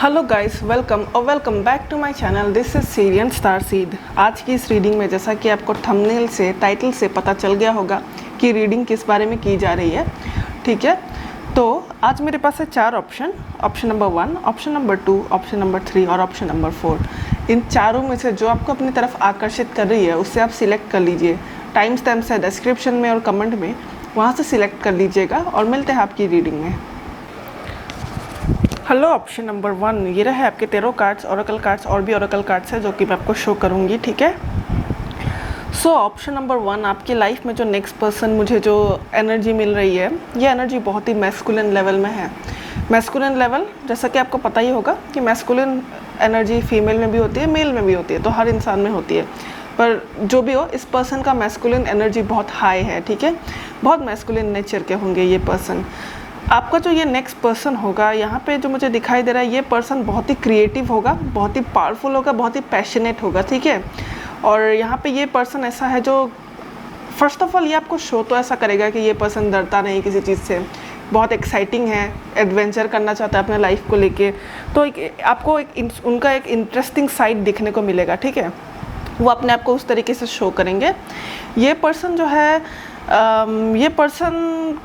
Hello guys, welcome back to my channel. This is Sirian star seed. आज की इस reading में जैसा कि आपको थंबनेल से, टाइटल से पता चल गया होगा कि रीडिंग किस बारे में की जा रही है, ठीक है। तो आज मेरे पास है 4 option number 1, option number 2, option number 3 और ऑप्शन नंबर 4। इन चारों में से जो आपको अपनी तरफ आकर्षित कर रही है उससे आप सिलेक्ट कर लीजिए। टाइम स्टैम्प्स है डिस्क्रिप्शन में और कमेंट में, वहाँ से सिलेक्ट कर लीजिएगा और मिलते हैं आपकी रीडिंग में। हेलो, ऑप्शन नंबर 1, ये रहे आपके टेरो कार्ड्स, ओरेकल कार्ड्स और भी ओरेकल कार्ड्स है जो कि मैं आपको शो करूँगी, ठीक है। सो ऑप्शन नंबर 1, आपकी लाइफ में जो नेक्स्ट पर्सन मुझे जो एनर्जी मिल रही है, ये एनर्जी बहुत ही मैस्कुलिन लेवल में है। मैस्कुलिन लेवल, जैसा कि आपको पता ही होगा कि मैस्कुलिन एनर्जी फीमेल में भी होती है, मेल में भी होती है, तो हर इंसान में होती है। पर जो भी हो, इस पर्सन का मैस्कुलिन एनर्जी बहुत हाई है, ठीक है। बहुत मैस्कुलिन नेचर के होंगे ये पर्सन। आपका जो ये नेक्स्ट पर्सन होगा, यहाँ पे जो मुझे दिखाई दे रहा है, ये पर्सन बहुत ही क्रिएटिव होगा, बहुत ही पावरफुल होगा, बहुत ही पैशनेट होगा, ठीक है। और यहाँ पे ये पर्सन ऐसा है जो फर्स्ट ऑफ ऑल ये आपको शो तो ऐसा करेगा कि ये पर्सन डरता नहीं किसी चीज़ से, बहुत एक्साइटिंग है, एडवेंचर करना चाहता है अपने लाइफ को लेके। तो आपको उनका एक इंटरेस्टिंग साइड दिखने को मिलेगा, ठीक है। वो अपने आप को उस तरीके से शो करेंगे। ये पर्सन जो है, ये पर्सन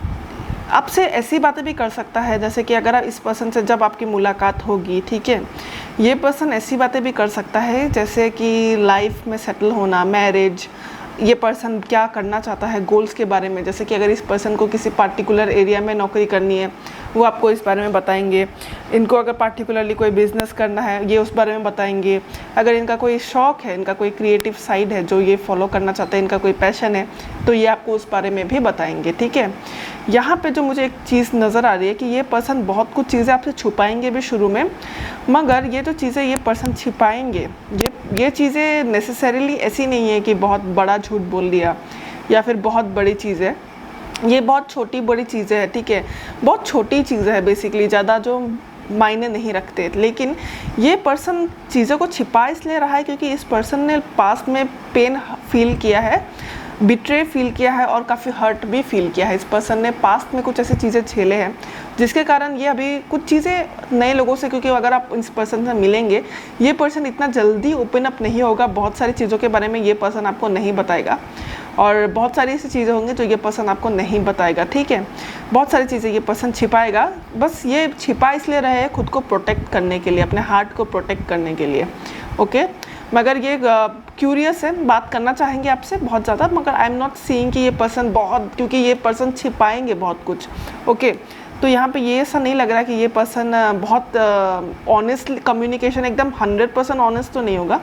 आपसे ऐसी बातें भी कर सकता है जैसे कि अगर आप इस पर्सन से जब आपकी मुलाकात होगी, ठीक है, ये पर्सन ऐसी बातें भी कर सकता है जैसे कि लाइफ में सेटल होना, मैरिज, ये पर्सन क्या करना चाहता है, गोल्स के बारे में। जैसे कि अगर इस पर्सन को किसी पार्टिकुलर एरिया में नौकरी करनी है, वो आपको इस बारे में बताएंगे। इनको अगर पार्टिकुलरली कोई बिज़नेस करना है, ये उस बारे में बताएंगे। अगर इनका कोई शौक़ है, इनका कोई क्रिएटिव साइड है जो ये फॉलो करना चाहते हैं, इनका कोई पैशन है, तो ये आपको उस बारे में भी बताएंगे, ठीक है। यहाँ पे जो मुझे एक चीज़ नज़र आ रही है कि ये पर्सन बहुत कुछ चीज़ें आपसे छुपाएंगे भी शुरू में, मगर ये जो चीज़ें ये पर्सन छिपाएंगे, ये चीज़ें नेसेसरीली ऐसी नहीं है कि बहुत बड़ा झूठ बोल दिया या फिर बहुत बड़ी चीज़ है। ये बहुत छोटी बड़ी चीज़ें हैं, ठीक है, बहुत छोटी चीज़ें हैं बेसिकली, ज़्यादा जो मायने नहीं रखते। लेकिन ये पर्सन चीज़ों को छिपा इसलिए रहा है क्योंकि इस पर्सन ने पास्ट में पेन फील किया है, बिट्रे फील किया है और काफ़ी हर्ट भी फील किया है। इस पर्सन ने पास्ट में कुछ ऐसी चीज़ें झेले हैं जिसके कारण ये अभी कुछ चीज़ें नए लोगों से, क्योंकि अगर आप इस पर्सन से मिलेंगे, ये पर्सन इतना जल्दी ओपन अप नहीं होगा। बहुत सारी चीज़ों के बारे में ये पर्सन आपको नहीं बताएगा और बहुत सारी ऐसी चीज़ें होंगी जो ये पर्सन आपको नहीं बताएगा, ठीक है। बहुत सारी चीज़ें ये पर्सन छिपाएगा, बस ये छिपा इसलिए रहे हैं खुद को प्रोटेक्ट करने के लिए, अपने हार्ट को प्रोटेक्ट करने के लिए, ओके। मगर ये क्यूरियस है, बात करना चाहेंगे आपसे बहुत ज़्यादा, मगर आई एम नॉट सीइंग कि ये पर्सन बहुत, क्योंकि ये पर्सन छिपाएंगे बहुत कुछ, ओके। तो यहाँ पे ये ऐसा नहीं लग रहा कि ये पर्सन बहुत ऑनेस्ट कम्युनिकेशन, एकदम 100% ऑनेस्ट तो नहीं होगा,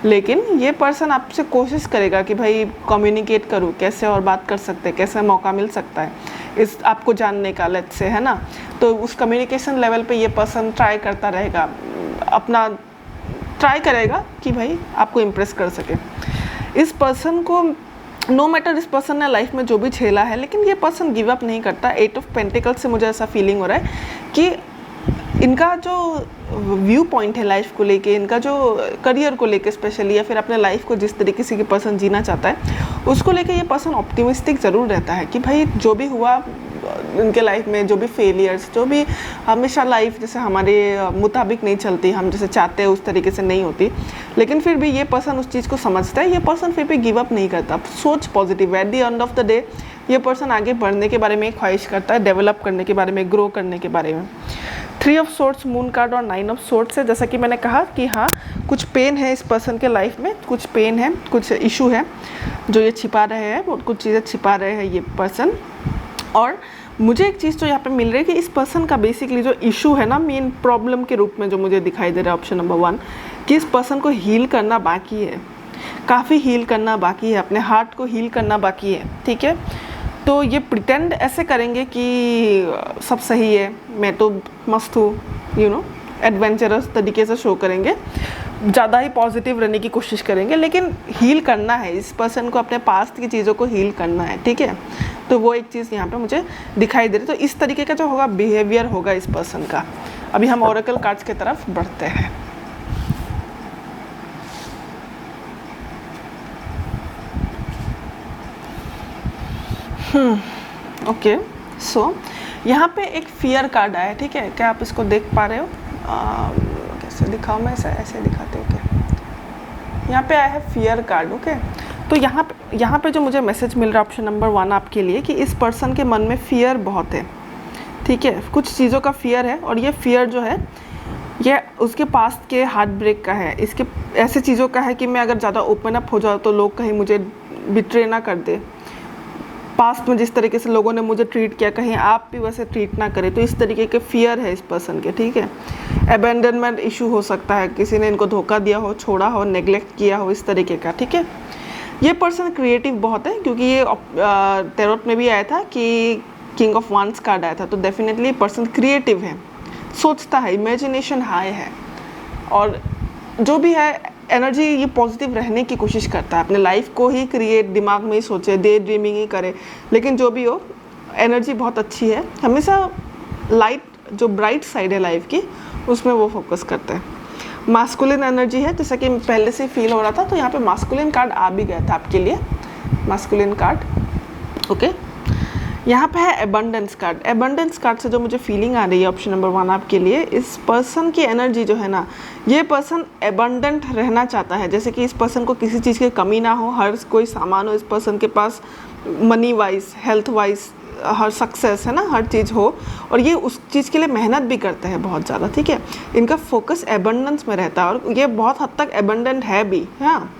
लेकिन ये पर्सन आपसे कोशिश करेगा कि भाई कम्युनिकेट करूँ कैसे और बात कर सकते हैं, कैसे मौका मिल सकता है इस आपको जानने का, लेट से, है ना। तो उस कम्युनिकेशन लेवल पे ये पर्सन ट्राई करता रहेगा, अपना ट्राई करेगा कि भाई आपको इम्प्रेस कर सके। इस पर्सन को नो मैटर इस पर्सन ने लाइफ में जो भी झेला है, लेकिन ये पर्सन गिव अप नहीं करता। 8 ऑफ पेंटिकल्स से मुझे ऐसा फीलिंग हो रहा है कि इनका जो व्यू पॉइंट है लाइफ को लेके, इनका जो करियर को लेके स्पेशली, या फिर अपने लाइफ को जिस तरीके से ये पर्सन जीना चाहता है उसको लेके ये पर्सन ऑप्टिमिस्टिक ज़रूर रहता है कि भाई जो भी हुआ इनके लाइफ में, जो भी फेलियर्स, जो भी, हमेशा लाइफ जैसे हमारे मुताबिक नहीं चलती, हम जैसे चाहते हैं उस तरीके से नहीं होती, लेकिन फिर भी ये पर्सन उस चीज़ को समझता है। ये पर्सन फिर भी गिव अप नहीं करता, सोच positive. At the end of the day ये पर्सन आगे बढ़ने के बारे में ख्वाहिश करता है, डेवलप करने के बारे में, ग्रो करने के बारे में। 3 ऑफ सोर्ड्स, मून कार्ड और 9 ऑफ सोर्ड्स है। जैसा कि मैंने कहा कि हाँ, कुछ पेन है इस पर्सन के लाइफ में, कुछ पेन है, कुछ इशू है जो ये छिपा रहे हैं, बहुत कुछ चीज़ें छिपा रहे हैं ये पर्सन। और मुझे एक चीज़ तो यहाँ पे मिल रही है कि इस पर्सन का बेसिकली जो इशू है ना, मेन प्रॉब्लम के रूप में जो मुझे दिखाई दे रहा है ऑप्शन नंबर 1, कि इस पर्सन को हील करना बाकी है, काफ़ी हील करना बाकी है, अपने हार्ट को हील करना बाकी है, ठीक है। तो ये प्रिटेंड ऐसे करेंगे कि सब सही है, मैं तो मस्त हूँ, यू नो, एडवेंचरस तरीके से शो करेंगे, ज़्यादा ही पॉजिटिव रहने की कोशिश करेंगे, लेकिन हील करना है इस पर्सन को, अपने पास्ट की चीज़ों को हील करना है, ठीक है। तो वो एक चीज़ यहाँ पे मुझे दिखाई दे रही है। तो इस तरीके का जो होगा बिहेवियर होगा इस पर्सन का। अभी हम ओरेकल कार्ड्स की तरफ बढ़ते हैं। ओके, सो यहाँ पे एक फियर कार्ड आया है, ठीक है, क्या आप इसको देख पा रहे हो? ऐसे दिखाओ, मैं ऐसे दिखाते हूँ। ओके, यहाँ पे आया है फियर कार्ड। ओके, तो यहाँ पे जो मुझे मैसेज मिल रहा है ऑप्शन नंबर 1 आपके लिए कि इस पर्सन के मन में फियर बहुत है, ठीक है, कुछ चीज़ों का फियर है, और ये फियर जो है ये उसके पास्ट के हार्ट ब्रेक का है, इसके ऐसे चीज़ों का है कि मैं अगर ज़्यादा ओपन अप हो जाऊँ तो लोग कहीं मुझे बिट्रे ना कर दे, पास्ट में जिस तरीके से लोगों ने मुझे ट्रीट किया कहीं आप भी वैसे ट्रीट ना करें, तो इस तरीके के फियर है इस पर्सन के, ठीक है। अबेंडनमेंट इशू हो सकता है, किसी ने इनको धोखा दिया हो, छोड़ा हो, नेग्लेक्ट किया हो, इस तरीके का, ठीक है। ये पर्सन क्रिएटिव बहुत है, क्योंकि ये टैरोट में भी आया था कि किंग ऑफ वांड्स कार्ड आया था, तो डेफिनेटली पर्सन क्रिएटिव है, सोचता है, इमेजिनेशन हाई है, और जो भी है एनर्जी ये पॉजिटिव रहने की कोशिश करता है, अपने लाइफ को ही क्रिएट, दिमाग में ही सोचे, डे ड्रीमिंग ही करे, लेकिन जो भी हो एनर्जी बहुत अच्छी है, हमेशा लाइट जो ब्राइट साइड है लाइफ की उसमें वो फोकस करते हैं। मास्कुलिन एनर्जी है, जैसा कि पहले से फील हो रहा था, तो यहाँ पे मास्कुलिन कार्ड आ भी गया था आपके लिए, मास्कुलिन कार्ड। ओके, यहाँ पे है एबंडेंस कार्ड। एबंडेंस कार्ड से जो मुझे फीलिंग आ रही है ऑप्शन नंबर 1 आपके लिए, इस पर्सन की एनर्जी जो है ना, ये पर्सन एबंडेंट रहना चाहता है, जैसे कि इस पर्सन को किसी चीज़ की कमी ना हो, हर कोई सामान हो इस पर्सन के पास, मनी वाइज, हेल्थ वाइज, हर सक्सेस है ना, हर चीज़ हो, और ये उस चीज़ के लिए मेहनत भी करते हैं बहुत ज़्यादा, ठीक है। इनका फोकस एबंडेंस में रहता है, और ये बहुत हद तक एबंडेंट है भी, हाँ,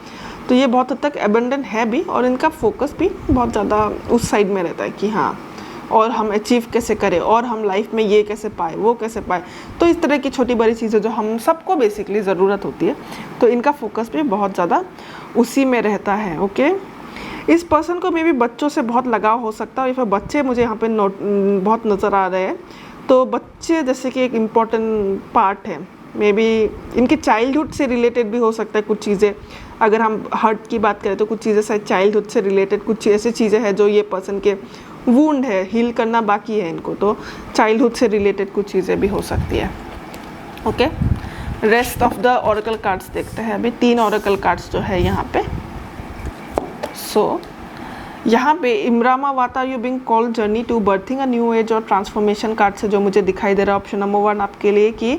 तो ये बहुत हद तक एबंडेंट है भी, और इनका फोकस भी बहुत ज़्यादा उस साइड में रहता है कि हाँ, और हम अचीव कैसे करें, और हम लाइफ में ये कैसे पाए, वो कैसे पाए, तो इस तरह की छोटी बड़ी चीज़ें जो हम सबको बेसिकली ज़रूरत होती है, तो इनका फोकस भी बहुत ज़्यादा उसी में रहता है। ओके, इस पर्सन को मे भी बच्चों से बहुत लगाव हो सकता है, और फिर बच्चे मुझे यहाँ पे बहुत नज़र आ रहे हैं, तो बच्चे जैसे कि एक इम्पॉर्टेंट पार्ट है, मे बी इनके चाइल्डहुड से रिलेटेड भी हो सकता है कुछ चीज़ें, अगर हम हर्ट की बात करें तो कुछ चीज़ें शायद चाइल्डहुड से रिलेटेड कुछ ऐसी चीज़ें हैं जो ये पर्सन के वूंड है, हील करना बाकी है इनको, तो चाइल्डहुड से रिलेटेड कुछ चीज़ें भी हो सकती है। Okay, rest of the oracle cards देखते हैं अभी, 3 ऑरेकल कार्ड्स जो है यहाँ पे। सो यहाँ पे इमरामा वाता you being called journey to birthing a new age और ट्रांसफॉर्मेशन कार्ड से जो मुझे दिखाई दे रहा है ऑप्शन नंबर 1 आपके लिए, कि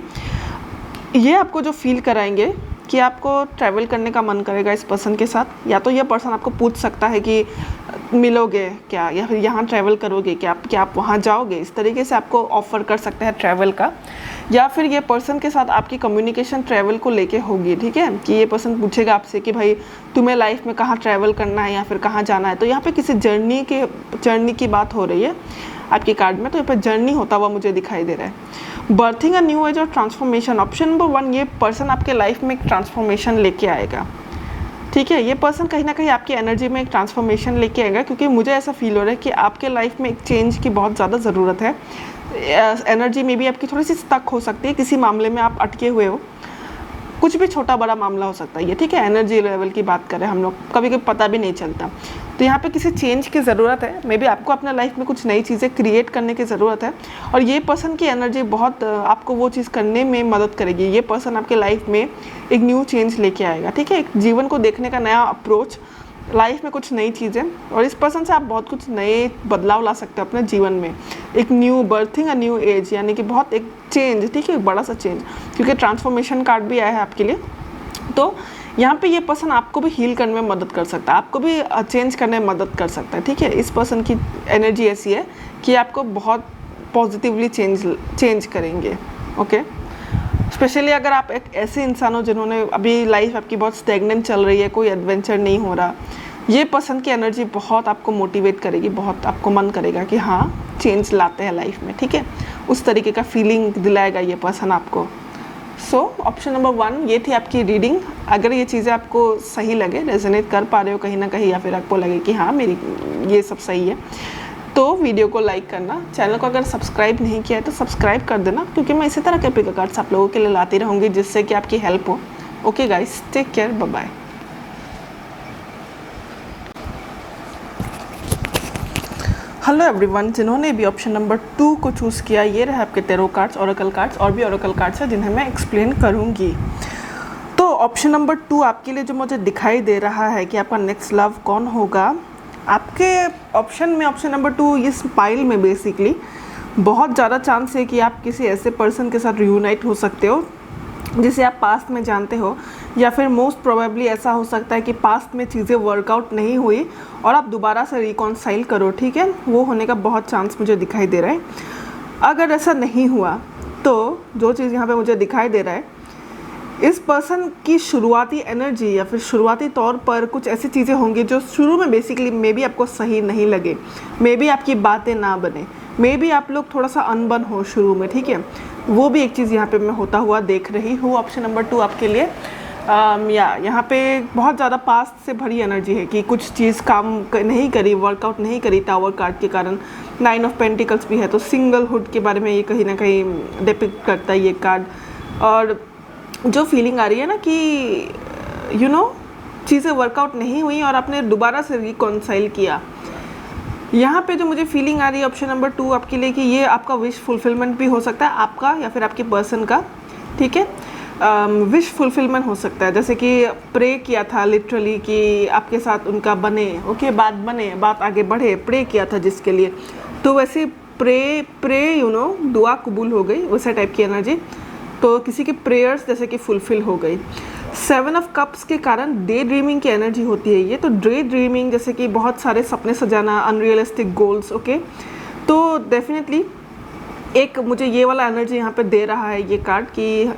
ये आपको जो फील कराएंगे कि आपको ट्रैवल करने का मन करेगा इस पर्सन के साथ, या तो ये पर्सन आपको पूछ सकता है कि मिलोगे क्या, या फिर यहाँ ट्रैवल करोगे क्या आप वहाँ जाओगे, इस तरीके से आपको ऑफ़र कर सकते हैं ट्रैवल का, या फिर ये पर्सन के साथ आपकी कम्युनिकेशन ट्रैवल को लेके होगी, ठीक है, कि ये पर्सन पूछेगा आपसे कि भाई तुम्हें लाइफ में कहाँ ट्रैवल करना है या फिर कहाँ जाना है, तो यहाँ पे किसी जर्नी की बात हो रही है आपकी कार्ड में, तो यहाँ पर जर्नी होता हुआ मुझे दिखाई दे रहा है। बर्थिंग अ न्यू एज और ट्रांसफॉर्मेशन, ऑप्शन नंबर 1, ये पर्सन आपके लाइफ में एक ट्रांसफॉर्मेशन लेके आएगा, ठीक है, ये पर्सन कहीं ना कहीं आपकी एनर्जी में एक ट्रांसफॉर्मेशन लेके आएगा, क्योंकि मुझे ऐसा फील हो रहा है कि आपके लाइफ में एक चेंज की बहुत ज़्यादा ज़रूरत है। एनर्जी में भी आपकी थोड़ी सी स्टक हो सकती है, किसी मामले में आप अटके हुए हो, कुछ भी छोटा बड़ा मामला हो सकता है ये, ठीक है, एनर्जी लेवल की बात करें हम लोग, कभी कभी पता भी नहीं चलता, तो यहाँ पे किसी चेंज की ज़रूरत है, मे बी आपको अपने लाइफ में कुछ नई चीज़ें क्रिएट करने की ज़रूरत है, और ये पर्सन की एनर्जी बहुत आपको वो चीज़ करने में मदद करेगी। ये पर्सन आपके लाइफ में एक न्यू चेंज लेके आएगा, ठीक है, एक जीवन को देखने का नया अप्रोच, लाइफ में कुछ नई चीज़ें, और इस पर्सन से आप बहुत कुछ नए बदलाव ला सकते हो अपने जीवन में, एक new berthing a new as, यानी कि बहुत एक चेंज, ठीक है, एक बड़ा सा चेंज, क्योंकि ट्रांसफॉर्मेशन कार्ड भी आया है आपके लिए, तो यहाँ पे ये पर्सन आपको भी हील करने में मदद कर सकता है, आपको भी चेंज करने में मदद कर सकता है, ठीक है। इस पर्सन की एनर्जी ऐसी है कि आपको बहुत पॉजिटिवली चेंज करेंगे। ओके, स्पेशली अगर आप एक ऐसे इंसान हो जिन्होंने अभी लाइफ आपकी बहुत स्टैग्नेंट चल रही है, कोई एडवेंचर नहीं हो रहा, ये पर्सन की एनर्जी बहुत आपको मोटिवेट करेगी, बहुत आपको मन करेगा कि हाँ चेंज लाते हैं लाइफ में, ठीक है, उस तरीके का फीलिंग दिलाएगा ये पर्सन आपको। सो ऑप्शन नंबर 1 ये थी आपकी रीडिंग। अगर ये चीज़ें आपको सही लगे, रेजोनेट कर पा रहे हो कहीं ना कहीं, या फिर आपको लगे कि हाँ मेरी ये सब सही है, तो वीडियो को लाइक करना, चैनल को अगर सब्सक्राइब नहीं किया है तो सब्सक्राइब कर देना, क्योंकि मैं इसी तरह के पिक कार्ड्स आप लोगों के लिए लाती रहूँगी जिससे कि आपकी हेल्प हो। Okay guys, take care, bye bye. Hello everyone, जिन्होंने भी ऑप्शन नंबर 2 को चूज़ किया, ये रहे आपके टेरो कार्ड्स, ओरेकल कार्ड्स, और भी ओरेकल कार्ड्स हैं जिन्हें मैं एक्सप्लेन करूँगी। तो ऑप्शन नंबर 2 आपके लिए जो मुझे दिखाई दे रहा है कि आपका नेक्स्ट लव कौन होगा, आपके ऑप्शन में ऑप्शन नंबर 2 इस पाइल में बेसिकली बहुत ज़्यादा चांस है कि आप किसी ऐसे पर्सन के साथ रियूनाइट हो सकते हो जिसे आप पास्ट में जानते हो, या फिर मोस्ट प्रोबेबली ऐसा हो सकता है कि पास्ट में चीज़ें वर्कआउट नहीं हुई और आप दोबारा से रिकॉन्साइल करो, ठीक है, वो होने का बहुत चांस मुझे दिखाई दे रहा है। अगर ऐसा नहीं हुआ तो जो चीज़ यहाँ पे मुझे दिखाई दे रहा है, इस पर्सन की शुरुआती एनर्जी या फिर शुरुआती तौर पर कुछ ऐसी चीज़ें होंगी जो शुरू में बेसिकली मे बी आपको सही नहीं लगे, मे बी आपकी बातें ना बने, मे बी आप लोग थोड़ा सा अनबन हो शुरू में, ठीक है, वो भी एक चीज़ यहाँ पे मैं होता हुआ देख रही हूँ। ऑप्शन नंबर 2 आपके लिए। या यहाँ पे बहुत ज़्यादा पास्ट से भरी एनर्जी है कि कुछ चीज़ काम नहीं करी, वर्कआउट नहीं करी टावर कार्ड के कारण। 9 ऑफ पेंटिकल्स भी है, तो सिंगलहुड के बारे में ये कहीं ना कहीं डिपिक्ट करता है ये कार्ड। और जो फीलिंग आ रही है ना कि चीज़ें वर्कआउट नहीं हुई और आपने दोबारा से रिकॉन्साइल किया, यहाँ पे जो मुझे फीलिंग आ रही है ऑप्शन नंबर 2 आपके लिए कि ये आपका विश फुलफिलमेंट भी हो सकता है, आपका या फिर आपके पर्सन का, ठीक है। विश फुलफिलमेंट हो सकता है, जैसे कि प्रे किया था लिटरली कि आपके साथ उनका बने, ओके, बात बने, बात आगे बढ़े, प्रे किया था जिसके लिए, तो वैसे प्रे दुआ कबूल हो गई, वैसे टाइप की एनर्जी। तो किसी के प्रेयर्स जैसे कि फुलफिल हो गई। 7 ऑफ कप्स के कारण डे ड्रीमिंग की एनर्जी होती है ये, तो डे ड्रीमिंग जैसे कि बहुत सारे सपने सजाना, अनरियलिस्टिक गोल्स, ओके। तो डेफिनेटली एक मुझे ये वाला एनर्जी यहाँ पे दे रहा है ये कार्ड कि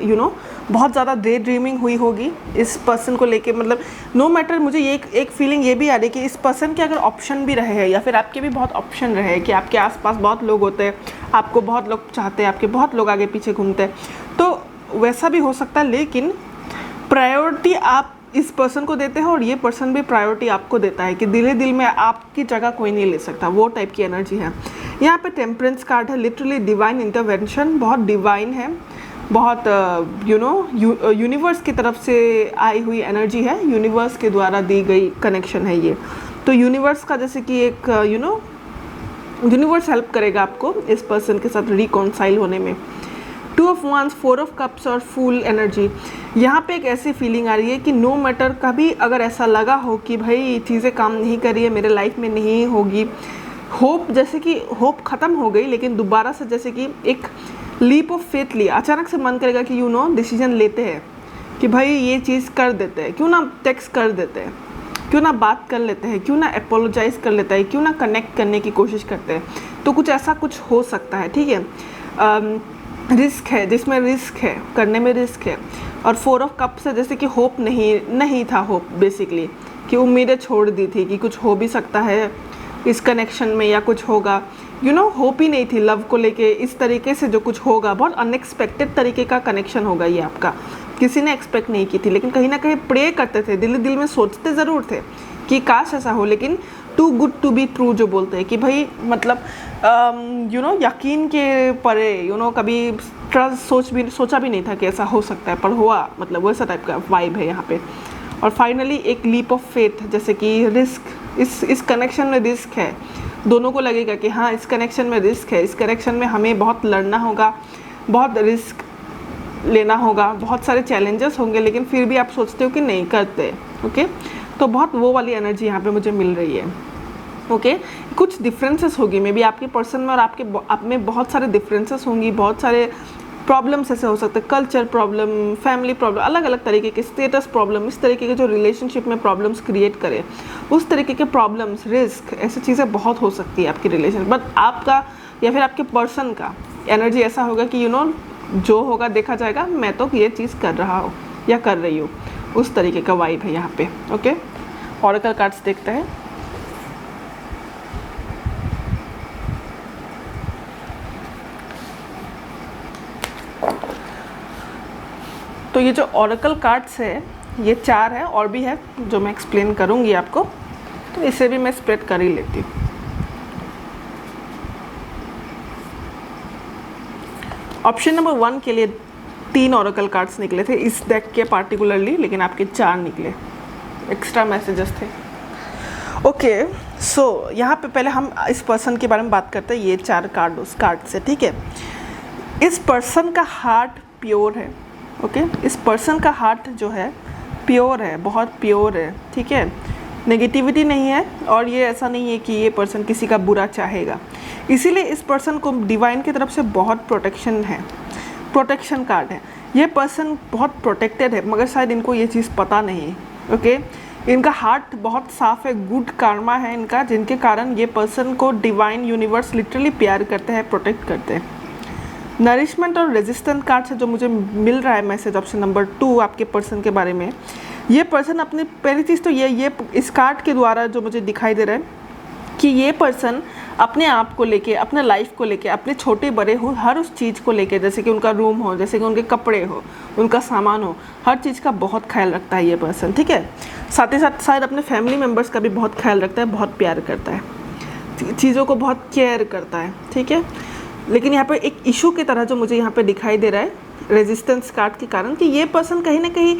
बहुत ज़्यादा डे ड्रीमिंग हुई होगी इस पर्सन को लेके, मतलब नो मैटर, मुझे ये एक फीलिंग ये भी आ रही है कि इस पर्सन के अगर ऑप्शन भी रहे हैं या फिर आपके भी बहुत ऑप्शन रहे हैं कि आपके आसपास बहुत लोग होते हैं, आपको बहुत लोग चाहते हैं, आपके बहुत लोग आगे पीछे घूमते हैं, तो वैसा भी हो सकता है, लेकिन प्रायोरिटी आप इस पर्सन को देते हो और ये पर्सन भी प्रायोरिटी आपको देता है कि दिल में आपकी जगह कोई नहीं ले सकता, वो टाइप की एनर्जी है। यहाँ पे टेम्परेंस कार्ड है, लिटरली डिवाइन इंटरवेंशन, बहुत डिवाइन है, बहुत यूनिवर्स की तरफ से आई हुई एनर्जी है, यूनिवर्स के द्वारा दी गई कनेक्शन है ये। तो यूनिवर्स का जैसे कि एक यूनिवर्स हेल्प करेगा आपको इस पर्सन के साथ रिकॉन्साइल होने में। 2 ऑफ wands, 4 ऑफ कप्स और फुल एनर्जी। यहाँ पे एक ऐसी फीलिंग आ रही है कि नो मैटर, कभी अगर ऐसा लगा हो कि भाई चीज़ें काम नहीं कर रही है, मेरे लाइफ में नहीं होगी, होप जैसे कि होप ख़त्म हो गई, लेकिन दोबारा से जैसे कि एक लीप ऑफ फेथ लिया, अचानक से मन करेगा कि डिसीजन लेते हैं कि भाई ये चीज़ कर देते हैं, क्यों ना टेक्स्ट कर देते हैं, क्यों ना बात कर लेते हैं, क्यों ना अपोलोजाइज़ कर लेते हैं, क्यों ना कनेक्ट करने की कोशिश करते हैं। तो कुछ ऐसा कुछ हो सकता है, ठीक है। रिस्क है, जिसमें रिस्क है, करने में रिस्क है। और 4 ऑफ कप्स है, जैसे कि होप नहीं था, होप बेसिकली कि उम्मीदें छोड़ दी थी कि कुछ हो भी सकता है इस कनेक्शन में या कुछ होगा, होप ही नहीं थी लव को लेके, इस तरीके से जो कुछ होगा, बहुत अनएक्सपेक्टेड तरीके का कनेक्शन होगा ये आपका, किसी ने एक्सपेक्ट नहीं की थी, लेकिन कहीं ना कहीं प्रे करते थे, दिल में सोचते ज़रूर थे कि काश ऐसा हो, लेकिन too good to be true जो बोलते हैं कि भाई मतलब यकीन के परे कभी ट्रस्ट सोचा भी नहीं था कि ऐसा हो सकता है, पर हुआ, मतलब वैसा टाइप का वाइब है यहाँ पे। और फाइनली एक लीप ऑफ फेथ, जैसे कि रिस्क, इस कनेक्शन में रिस्क है, दोनों को लगेगा कि हाँ इस कनेक्शन में रिस्क है, इस कनेक्शन में हमें बहुत लड़ना होगा, बहुत रिस्क लेना होगा, बहुत सारे चैलेंजेस होंगे, लेकिन फिर भी आप सोचते हो कि नहीं करते, ओके। तो बहुत वो वाली एनर्जी यहाँ पे मुझे मिल रही है, ओके। कुछ डिफरेंसेस होगी मे बी आपके पर्सन में और आप में बहुत सारे डिफरेंसेस होंगी, बहुत सारे प्रॉब्लम्स ऐसे हो सकते हैं, कल्चर प्रॉब्लम, फैमिली प्रॉब्लम, अलग अलग तरीके के स्टेटस प्रॉब्लम, इस तरीके के जो रिलेशनशिप में प्रॉब्लम्स क्रिएट करे, उस तरीके के प्रॉब्लम्स, रिस्क, ऐसी चीज़ें बहुत हो सकती है आपकी रिलेशन। बट आपका या फिर आपके पर्सन का एनर्जी ऐसा होगा कि जो होगा देखा जाएगा, मैं तो ये चीज़ कर रहा हूँ या कर रही हूँ, उस तरीके का वाइब है यहाँ पे, ओके। ऑरेकल कार्ड्स देखते हैं। तो ये जो ऑरेकल कार्ड्स है ये 4 है, और भी है जो मैं एक्सप्लेन करूँगी आपको, तो इसे भी मैं स्प्रेड कर ही लेती हूँ। ऑप्शन नंबर 1 के लिए 3 ऑरेकल कार्ड्स निकले थे इस डेक के पार्टिकुलरली, लेकिन आपके 4 निकले, एक्स्ट्रा मैसेजेस थे, ओके। सो यहाँ पे पहले हम इस पर्सन के बारे में बात करते हैं, ये 4 कार्ड उस कार्ड से, ठीक है। इस पर्सन का हार्ट प्योर है, ओके। इस पर्सन का हार्ट जो है प्योर है, बहुत प्योर है, ठीक है, नेगेटिविटी नहीं है, और ये ऐसा नहीं है कि ये पर्सन किसी का बुरा चाहेगा, इसीलिए इस पर्सन को डिवाइन की तरफ से बहुत प्रोटेक्शन है, प्रोटेक्शन कार्ड है। ये पर्सन बहुत प्रोटेक्टेड है मगर शायद इनको ये चीज़ पता नहीं, ओके। इनका हार्ट बहुत साफ है, गुड कार्मा है इनका, जिनके कारण ये पर्सन को डिवाइन यूनिवर्स लिटरली प्यार करते हैं, प्रोटेक्ट करते हैं। नरिशमेंट और रेजिस्टेंट कार्ड से जो मुझे मिल रहा है मैसेज ऑप्शन नंबर 2 आपके पर्सन के बारे में, ये पर्सन अपनी पहली चीज़ तो ये इस कार्ड के द्वारा जो मुझे दिखाई दे रहा है कि ये पर्सन अपने आप को लेके, अपने लाइफ को लेके, अपने छोटे बड़े हो हर उस चीज़ को लेके, जैसे कि उनका रूम हो, जैसे कि उनके कपड़े हो, उनका सामान हो, हर चीज़ का बहुत ख्याल रखता है ये पर्सन, ठीक है। साथ ही साथ शायद अपने फैमिली मेम्बर्स का भी बहुत ख्याल रखता है, बहुत प्यार करता है, चीज़ों को बहुत केयर करता है, ठीक है। लेकिन यहाँ पर एक इशू की तरह जो मुझे यहाँ पे दिखाई दे रहा है रेजिस्टेंस कार्ड के कारण, कि ये पर्सन कहीं ना कहीं,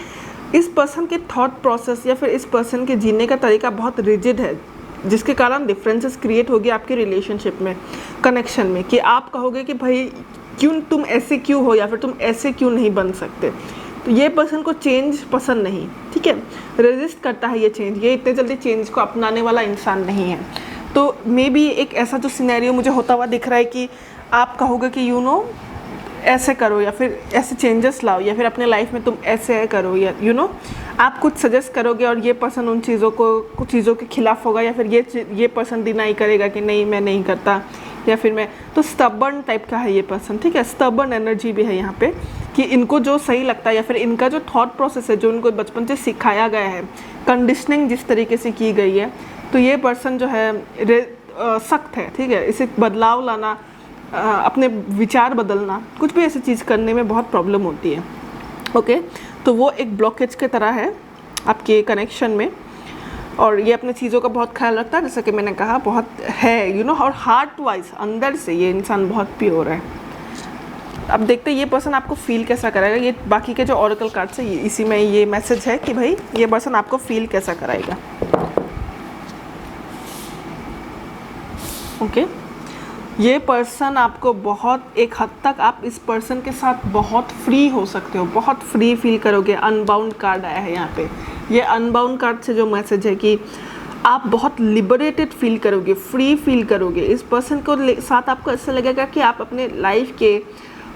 इस पर्सन के थॉट प्रोसेस या फिर इस पर्सन के जीने का तरीका बहुत रिजिड है, जिसके कारण डिफरेंसेस क्रिएट होगी आपके रिलेशनशिप में, कनेक्शन में, कि आप कहोगे कि भाई क्यों तुम ऐसे क्यों हो, या फिर तुम ऐसे क्यों नहीं बन सकते। तो ये पर्सन को चेंज पसंद नहीं, ठीक है, रेजिस्ट करता है ये चेंज, ये इतने जल्दी चेंज को अपनाने वाला इंसान नहीं है। तो मे बी एक ऐसा जो सिनेरियो मुझे होता हुआ दिख रहा है कि आप कहोगे कि यू नो ऐसे करो, या फिर ऐसे चेंजेस लाओ, या फिर अपने लाइफ में तुम ऐसे करो, या यू नो आप कुछ सजेस्ट करोगे और ये पर्सन उन चीज़ों को, कुछ चीज़ों के खिलाफ होगा, या फिर ये पर्सन डिनाई करेगा कि नहीं मैं नहीं करता, या फिर मैं, तो स्टबर्न टाइप का है ये पर्सन, ठीक है। स्टबर्न एनर्जी भी है यहाँ पे, कि इनको जो सही लगता है या फिर इनका जो थॉट प्रोसेस है, जो इनको बचपन से सिखाया गया है, कंडीशनिंग जिस तरीके से की गई है, तो ये पर्सन जो है सख्त है, ठीक है। इसे बदलाव लाना, अपने विचार बदलना, कुछ भी ऐसी चीज़ करने में बहुत प्रॉब्लम होती है, ओके। तो वो एक ब्लॉकेज की तरह है आपके कनेक्शन में, और ये अपने चीज़ों का बहुत ख्याल रखता है, जैसा कि मैंने कहा, बहुत है यू नो, और हार्ट वाइज अंदर से ये इंसान बहुत प्योर है। अब देखते हैं ये पर्सन आपको फील कैसा कराएगा। ये बाकी के जो ऑरेकल कार्ड्स है इसी में ये मैसेज है कि भाई ये पर्सन आपको फील कैसा कराएगा, ओके। ये पर्सन आपको बहुत, एक हद तक आप इस पर्सन के साथ बहुत फ्री हो सकते हो, बहुत फ्री फील करोगे। अनबाउंड कार्ड आया है यहाँ पे, ये अनबाउंड कार्ड से जो मैसेज है कि आप बहुत लिबरेटेड फील करोगे, फ्री फील करोगे। इस पर्सन को साथ आपको ऐसा लगेगा कि आप अपने लाइफ के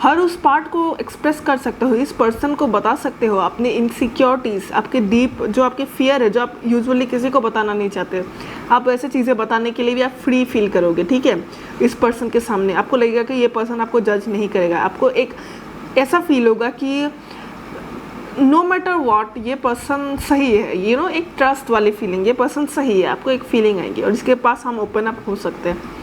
हर उस पार्ट को एक्सप्रेस कर सकते हो, इस पर्सन को बता सकते हो अपनी इनसिक्योरिटीज़, आपके डीप जो आपके फियर है, जो आप यूजुअली किसी को बताना नहीं चाहते, आप ऐसे चीज़ें बताने के लिए भी आप फ्री फील करोगे, ठीक है। इस पर्सन के सामने आपको लगेगा कि ये पर्सन आपको जज नहीं करेगा, आपको एक ऐसा फील होगा कि नो मैटर वॉट ये पर्सन सही है, यू नो, एक ट्रस्ट वाली फीलिंग, ये पर्सन सही है, आपको एक फीलिंग आएगी, और इसके पास हम ओपन अप हो सकते हैं।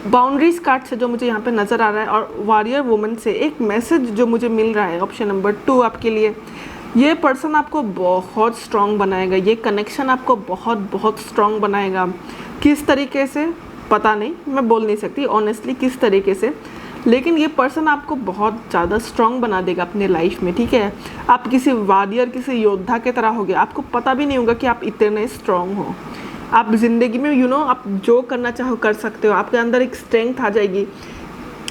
बाउंड्रीज कार्ड से जो मुझे यहाँ पे नज़र आ रहा है, और वॉरियर वुमन से एक मैसेज जो मुझे मिल रहा है ऑप्शन नंबर 2 आपके लिए, ये पर्सन आपको बहुत स्ट्रॉन्ग बनाएगा, ये कनेक्शन आपको बहुत बहुत स्ट्रॉन्ग बनाएगा। किस तरीके से पता नहीं, मैं बोल नहीं सकती ऑनेस्टली किस तरीके से, लेकिन ये पर्सन आपको बहुत ज़्यादा स्ट्रॉन्ग बना देगा अपने लाइफ में, ठीक है। आप किसी वॉरियर, किसी योद्धा की तरह होगे, आपको पता भी नहीं होगा कि आप इतने स्ट्रॉन्ग हो। आप ज़िंदगी में यू नो आप जो करना चाहो कर सकते हो, आपके अंदर एक स्ट्रेंथ आ जाएगी।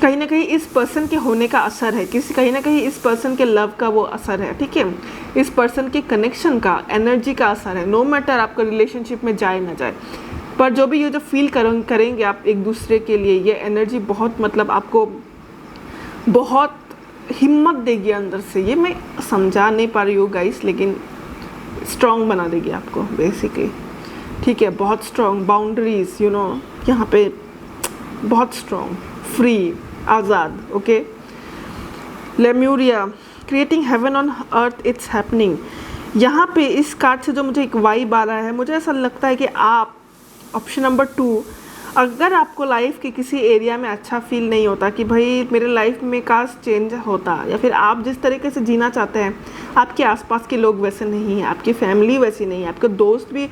कहीं ना कहीं इस पर्सन के होने का असर है, कहीं ना कहीं इस पर्सन के लव का वो असर है, ठीक है। इस पर्सन के कनेक्शन का, एनर्जी का असर है। नो मैटर आपका रिलेशनशिप में जाए ना जाए, पर जो भी ये जो फील करेंगे आप एक दूसरे के लिए, ये एनर्जी बहुत, मतलब आपको बहुत हिम्मत देगी अंदर से। ये मैं समझा नहीं पा रही हूँ गाइस, लेकिन स्ट्रॉन्ग बना देगी आपको बेसिकली, ठीक है। बहुत स्ट्रॉन्ग बाउंड्रीज, यू नो, यहाँ पे बहुत स्ट्रॉन्ग, फ्री, आज़ाद, okay. Lemuria, creating heaven on earth, it's happening. यहाँ पे इस कार्ड से जो मुझे एक वाइब आ रहा है, मुझे ऐसा लगता है कि आप ऑप्शन नंबर 2, अगर आपको लाइफ के किसी एरिया में अच्छा फील नहीं होता कि भाई मेरे लाइफ में काश चेंज होता, या फिर आप जिस तरीके से जीना चाहते हैं आपके आसपास के लोग वैसे नहीं हैं, आपकी फैमिली वैसी नहीं है, आपके दोस्त भी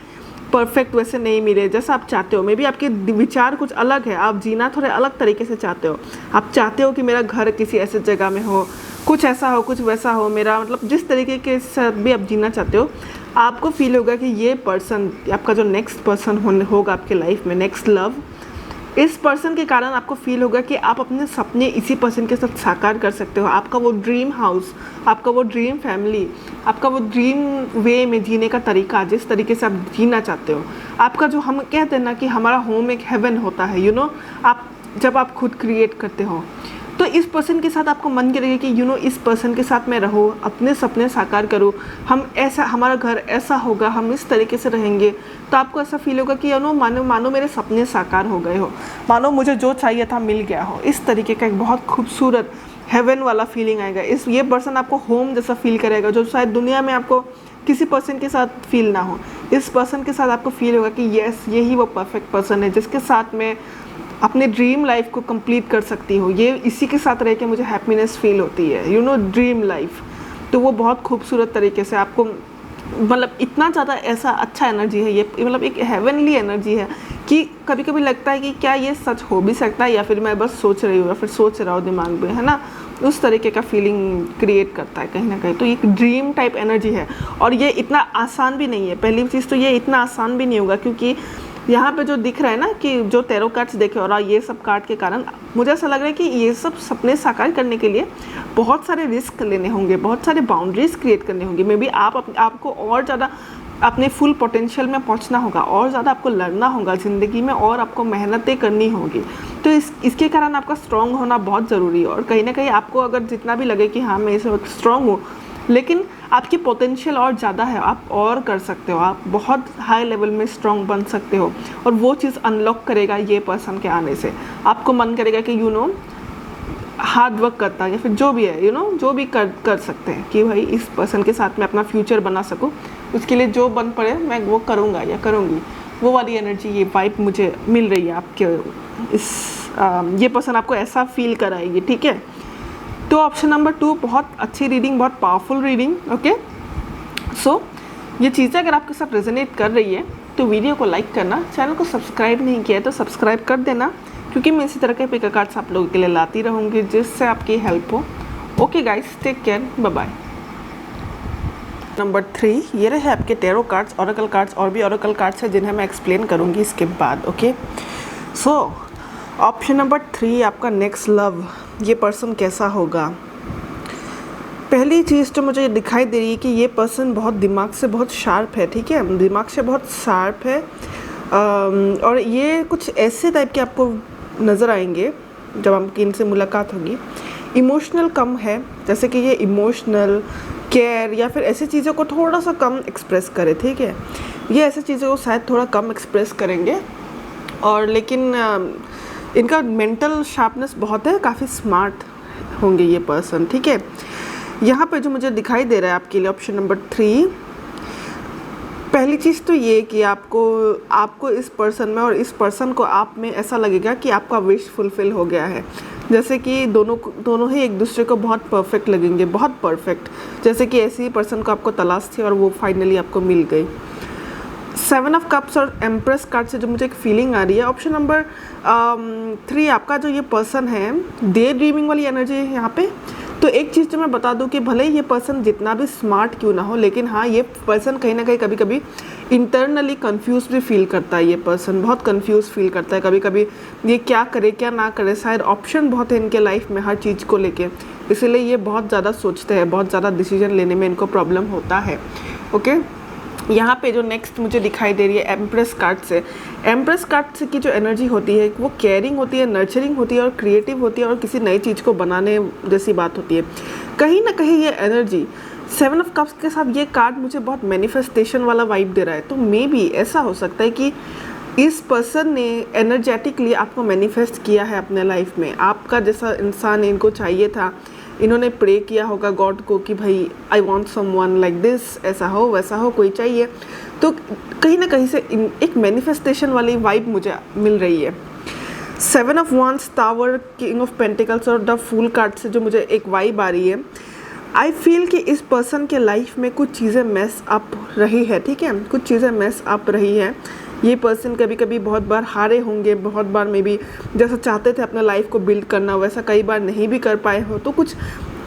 परफेक्ट वैसे नहीं मिले जैसा आप चाहते हो, मे बी आपके विचार कुछ अलग है, आप जीना थोड़े अलग तरीके से चाहते हो। आप चाहते हो कि मेरा घर किसी ऐसे जगह में हो, कुछ ऐसा हो, कुछ वैसा हो, मेरा मतलब जिस तरीके के साथ भी आप जीना चाहते हो, आपको फील होगा कि ये पर्सन, आपका जो नेक्स्ट पर्सन होगा आपके लाइफ में, नेक्स्ट लव, इस पर्सन के कारण आपको फील होगा कि आप अपने सपने इसी पर्सन के साथ साकार कर सकते हो। आपका वो ड्रीम हाउस, आपका वो ड्रीम फैमिली, आपका वो ड्रीम वे में जीने का तरीका, जिस तरीके से आप जीना चाहते हो, आपका जो, हम कहते हैं ना कि हमारा होम एक हेवन होता है, यू नो, आप जब आप खुद क्रिएट करते हो, तो इस पर्सन के साथ आपको मन करेगा कि यू नो इस पर्सन के साथ मैं रहूँ, अपने सपने साकार करूँ, हम ऐसा, हमारा घर ऐसा होगा, हम इस तरीके से रहेंगे। तो आपको ऐसा फील होगा कि यू नो मानो मेरे सपने साकार हो गए हो, मानो मुझे जो चाहिए था मिल गया हो। इस तरीके का एक बहुत खूबसूरत हेवन वाला फीलिंग आएगा। ये पर्सन आपको होम जैसा फील करेगा, जो शायद दुनिया में आपको किसी पर्सन के साथ फील ना हो। इस पर्सन के साथ आपको फील होगा कि यस, यही वो परफेक्ट पर्सन है जिसके साथ मैं अपने ड्रीम लाइफ को कंप्लीट कर सकती हूँ। ये इसी के साथ रह के मुझे हैप्पीनेस फील होती है, यू नो, ड्रीम लाइफ। तो वो बहुत खूबसूरत तरीके से आपको, मतलब इतना ज़्यादा ऐसा अच्छा एनर्जी है ये, मतलब एक हेवनली एनर्जी है कि कभी कभी लगता है कि क्या ये सच हो भी सकता है, या फिर मैं बस सोच रही हूँ, या फिर सोच रहा हूँ दिमाग में, है ना। उस तरीके का फीलिंग क्रिएट करता है कहीं ना कहीं। तो एक ड्रीम टाइप एनर्जी है, और ये इतना आसान भी नहीं है। पहली चीज़ तो ये इतना आसान भी नहीं होगा, क्योंकि यहाँ पे जो दिख रहा है ना कि जो टैरो कार्ड्स देखे और ये सब कार्ड के कारण मुझे ऐसा लग रहा है कि ये सब सपने साकार करने के लिए बहुत सारे रिस्क लेने होंगे, बहुत सारे बाउंड्रीज क्रिएट करने होंगे। मे बी आपको और ज़्यादा अपने फुल पोटेंशियल में पहुंचना होगा, और ज़्यादा आपको लड़ना होगा ज़िंदगी में, और आपको मेहनतें करनी होगी। तो इसके कारण आपका स्ट्रॉन्ग होना बहुत ज़रूरी है। और कहीं ना कहीं आपको अगर जितना भी लगे कि हाँ मैं इस वक्त स्ट्रॉन्ग हूँ, लेकिन आपकी पोटेंशियल और ज़्यादा है, आप और कर सकते हो, आप बहुत हाई लेवल में स्ट्रॉन्ग बन सकते हो। और वो चीज़ अनलॉक करेगा ये पर्सन के आने से। आपको मन करेगा कि यू नो हार्ड वर्क करता है, या फिर जो भी है, यू नो, जो भी कर सकते हैं कि भाई इस पर्सन के साथ मैं अपना फ्यूचर बना सकूं, उसके लिए जो बन पड़े मैं वो करूँगा या करूँगी। वो वाली एनर्जी, ये वाइब मुझे मिल रही है आपके ये पर्सन आपको ऐसा फील कराएगी, ठीक है। तो ऑप्शन नंबर 2 बहुत अच्छी रीडिंग, बहुत पावरफुल रीडिंग, ओके। सो ये चीज़ें अगर आपके साथ रेजोनेट कर रही है तो वीडियो को लाइक करना, चैनल को सब्सक्राइब नहीं किया है तो सब्सक्राइब कर देना, क्योंकि मैं इसी तरह के पिक कार्ड्स आप लोगों के लिए लाती रहूँगी जिससे आपकी हेल्प हो। Okay guys, take care, bye bye. Number 3, ये रहे आपके टैरो कार्ड्स, ओरेकल कार्ड्स, और भी ओरेकल कार्ड्स हैं जिन्हें मैं एक्सप्लेन करूँगी इसके बाद, ओके। सो ऑप्शन नंबर 3 आपका नेक्स्ट लव, ये पर्सन कैसा होगा। पहली चीज़ तो मुझे दिखाई दे रही है कि ये पर्सन बहुत दिमाग से बहुत शार्प है, ठीक है, दिमाग से बहुत शार्प है। और ये कुछ ऐसे टाइप के आपको नज़र आएंगे जब आपकी इनसे मुलाकात होगी। इमोशनल कम है, जैसे कि ये इमोशनल, केयर या फिर ऐसी चीज़ों को थोड़ा सा कम एक्सप्रेस करे, ठीक है। ये ऐसी चीज़ों को शायद थोड़ा कम एक्सप्रेस करेंगे, और लेकिन इनका मेंटल शार्पनेस बहुत है, काफ़ी स्मार्ट होंगे ये पर्सन, ठीक है। यहाँ पे जो मुझे दिखाई दे रहा है आपके लिए ऑप्शन नंबर 3, पहली चीज़ तो ये कि आपको इस पर्सन में और इस पर्सन को आप में ऐसा लगेगा कि आपका विश फुलफिल हो गया है। जैसे कि दोनों ही एक दूसरे को बहुत परफेक्ट लगेंगे, बहुत परफेक्ट, जैसे कि ऐसी ही पर्सन को आपको तलाश थी और वो फाइनली आपको मिल गई। 7 ऑफ कप्स और एम्प्रेस कार्ड से जो मुझे एक फीलिंग आ रही है, ऑप्शन नंबर 3 आपका जो ये पर्सन है, डे ड्रीमिंग वाली एनर्जी है यहाँ पे। तो एक चीज़ तो मैं बता दूं कि भले ही ये पर्सन जितना भी स्मार्ट क्यों ना हो, लेकिन हाँ ये पर्सन कहीं ना कहीं कभी कभी इंटरनली कंफ्यूज भी फील करता है। ये पर्सन बहुत कंफ्यूज फील करता है कभी कभी, ये क्या करे क्या ना करे, शायद ऑप्शन बहुत है इनके लाइफ में हर चीज़ को लेके, इसीलिए ये बहुत ज़्यादा सोचते हैं, बहुत ज़्यादा डिसीजन लेने में इनको प्रॉब्लम होता है, ओके। यहाँ पे जो नेक्स्ट मुझे दिखाई दे रही है एम्प्रेस कार्ड से, एम्प्रेस कार्ड से की जो एनर्जी होती है वो केयरिंग होती है, नर्चरिंग होती है और क्रिएटिव होती है, और किसी नई चीज़ को बनाने जैसी बात होती है। कहीं ना कहीं ये एनर्जी 7 ऑफ कप्स के साथ ये कार्ड मुझे बहुत मैनिफेस्टेशन वाला वाइब दे रहा है। तो मे बी ऐसा हो सकता है कि इस पर्सन ने एनर्जेटिकली आपको मैनिफेस्ट किया है अपने लाइफ में, आपका जैसा इंसान इनको चाहिए था। इन्होंने प्रे किया होगा गॉड को कि भाई I want someone like this, ऐसा हो वैसा हो, कोई चाहिए। तो कहीं ना कहीं से एक मैनिफेस्टेशन वाली वाइब मुझे मिल रही है। 7 of wands, tower, king of pentacles और द फूल कार्ड से जो मुझे एक वाइब आ रही है, आई फील कि इस पर्सन के लाइफ में कुछ चीज़ें मेस अप रही है, ठीक है, कुछ चीज़ें मेस अप रही है। ये पर्सन कभी कभी बहुत बार हारे होंगे, बहुत बार मे बी जैसा चाहते थे अपना लाइफ को बिल्ड करना वैसा कई बार नहीं भी कर पाए हो। तो कुछ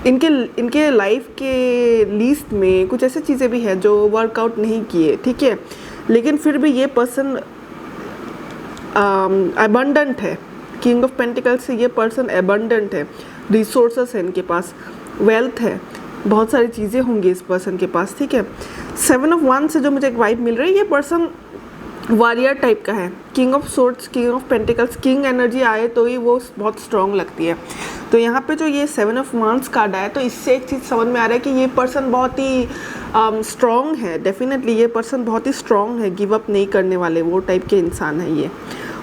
इनके लाइफ के लिस्ट में कुछ ऐसी चीज़ें भी हैं जो वर्कआउट नहीं किए, ठीक है, लेकिन फिर भी ये पर्सन अबंडेंट है। किंग ऑफ पेंटिकल्स से ये पर्सन अबंडेंट है, रिसोर्सेस है इनके पास, वेल्थ है, बहुत सारी चीज़ें होंगी इस पर्सन के पास, ठीक है। 7 ऑफ वांड्स से जो मुझे एक वाइब मिल रही है, ये पर्सन वॉरियर टाइप का है, king of swords, king of pentacles, king energy आए तो ही वो बहुत स्ट्रॉन्ग लगती है। तो यहाँ पे जो ये 7 ऑफ वांड्स कार्ड आया तो इससे एक चीज़ समझ में आ रहा है कि ये पर्सन बहुत ही स्ट्रॉन्ग है। डेफिनेटली ये पर्सन बहुत ही स्ट्रॉन्ग है, गिव अप नहीं करने वाले वो टाइप के इंसान है ये।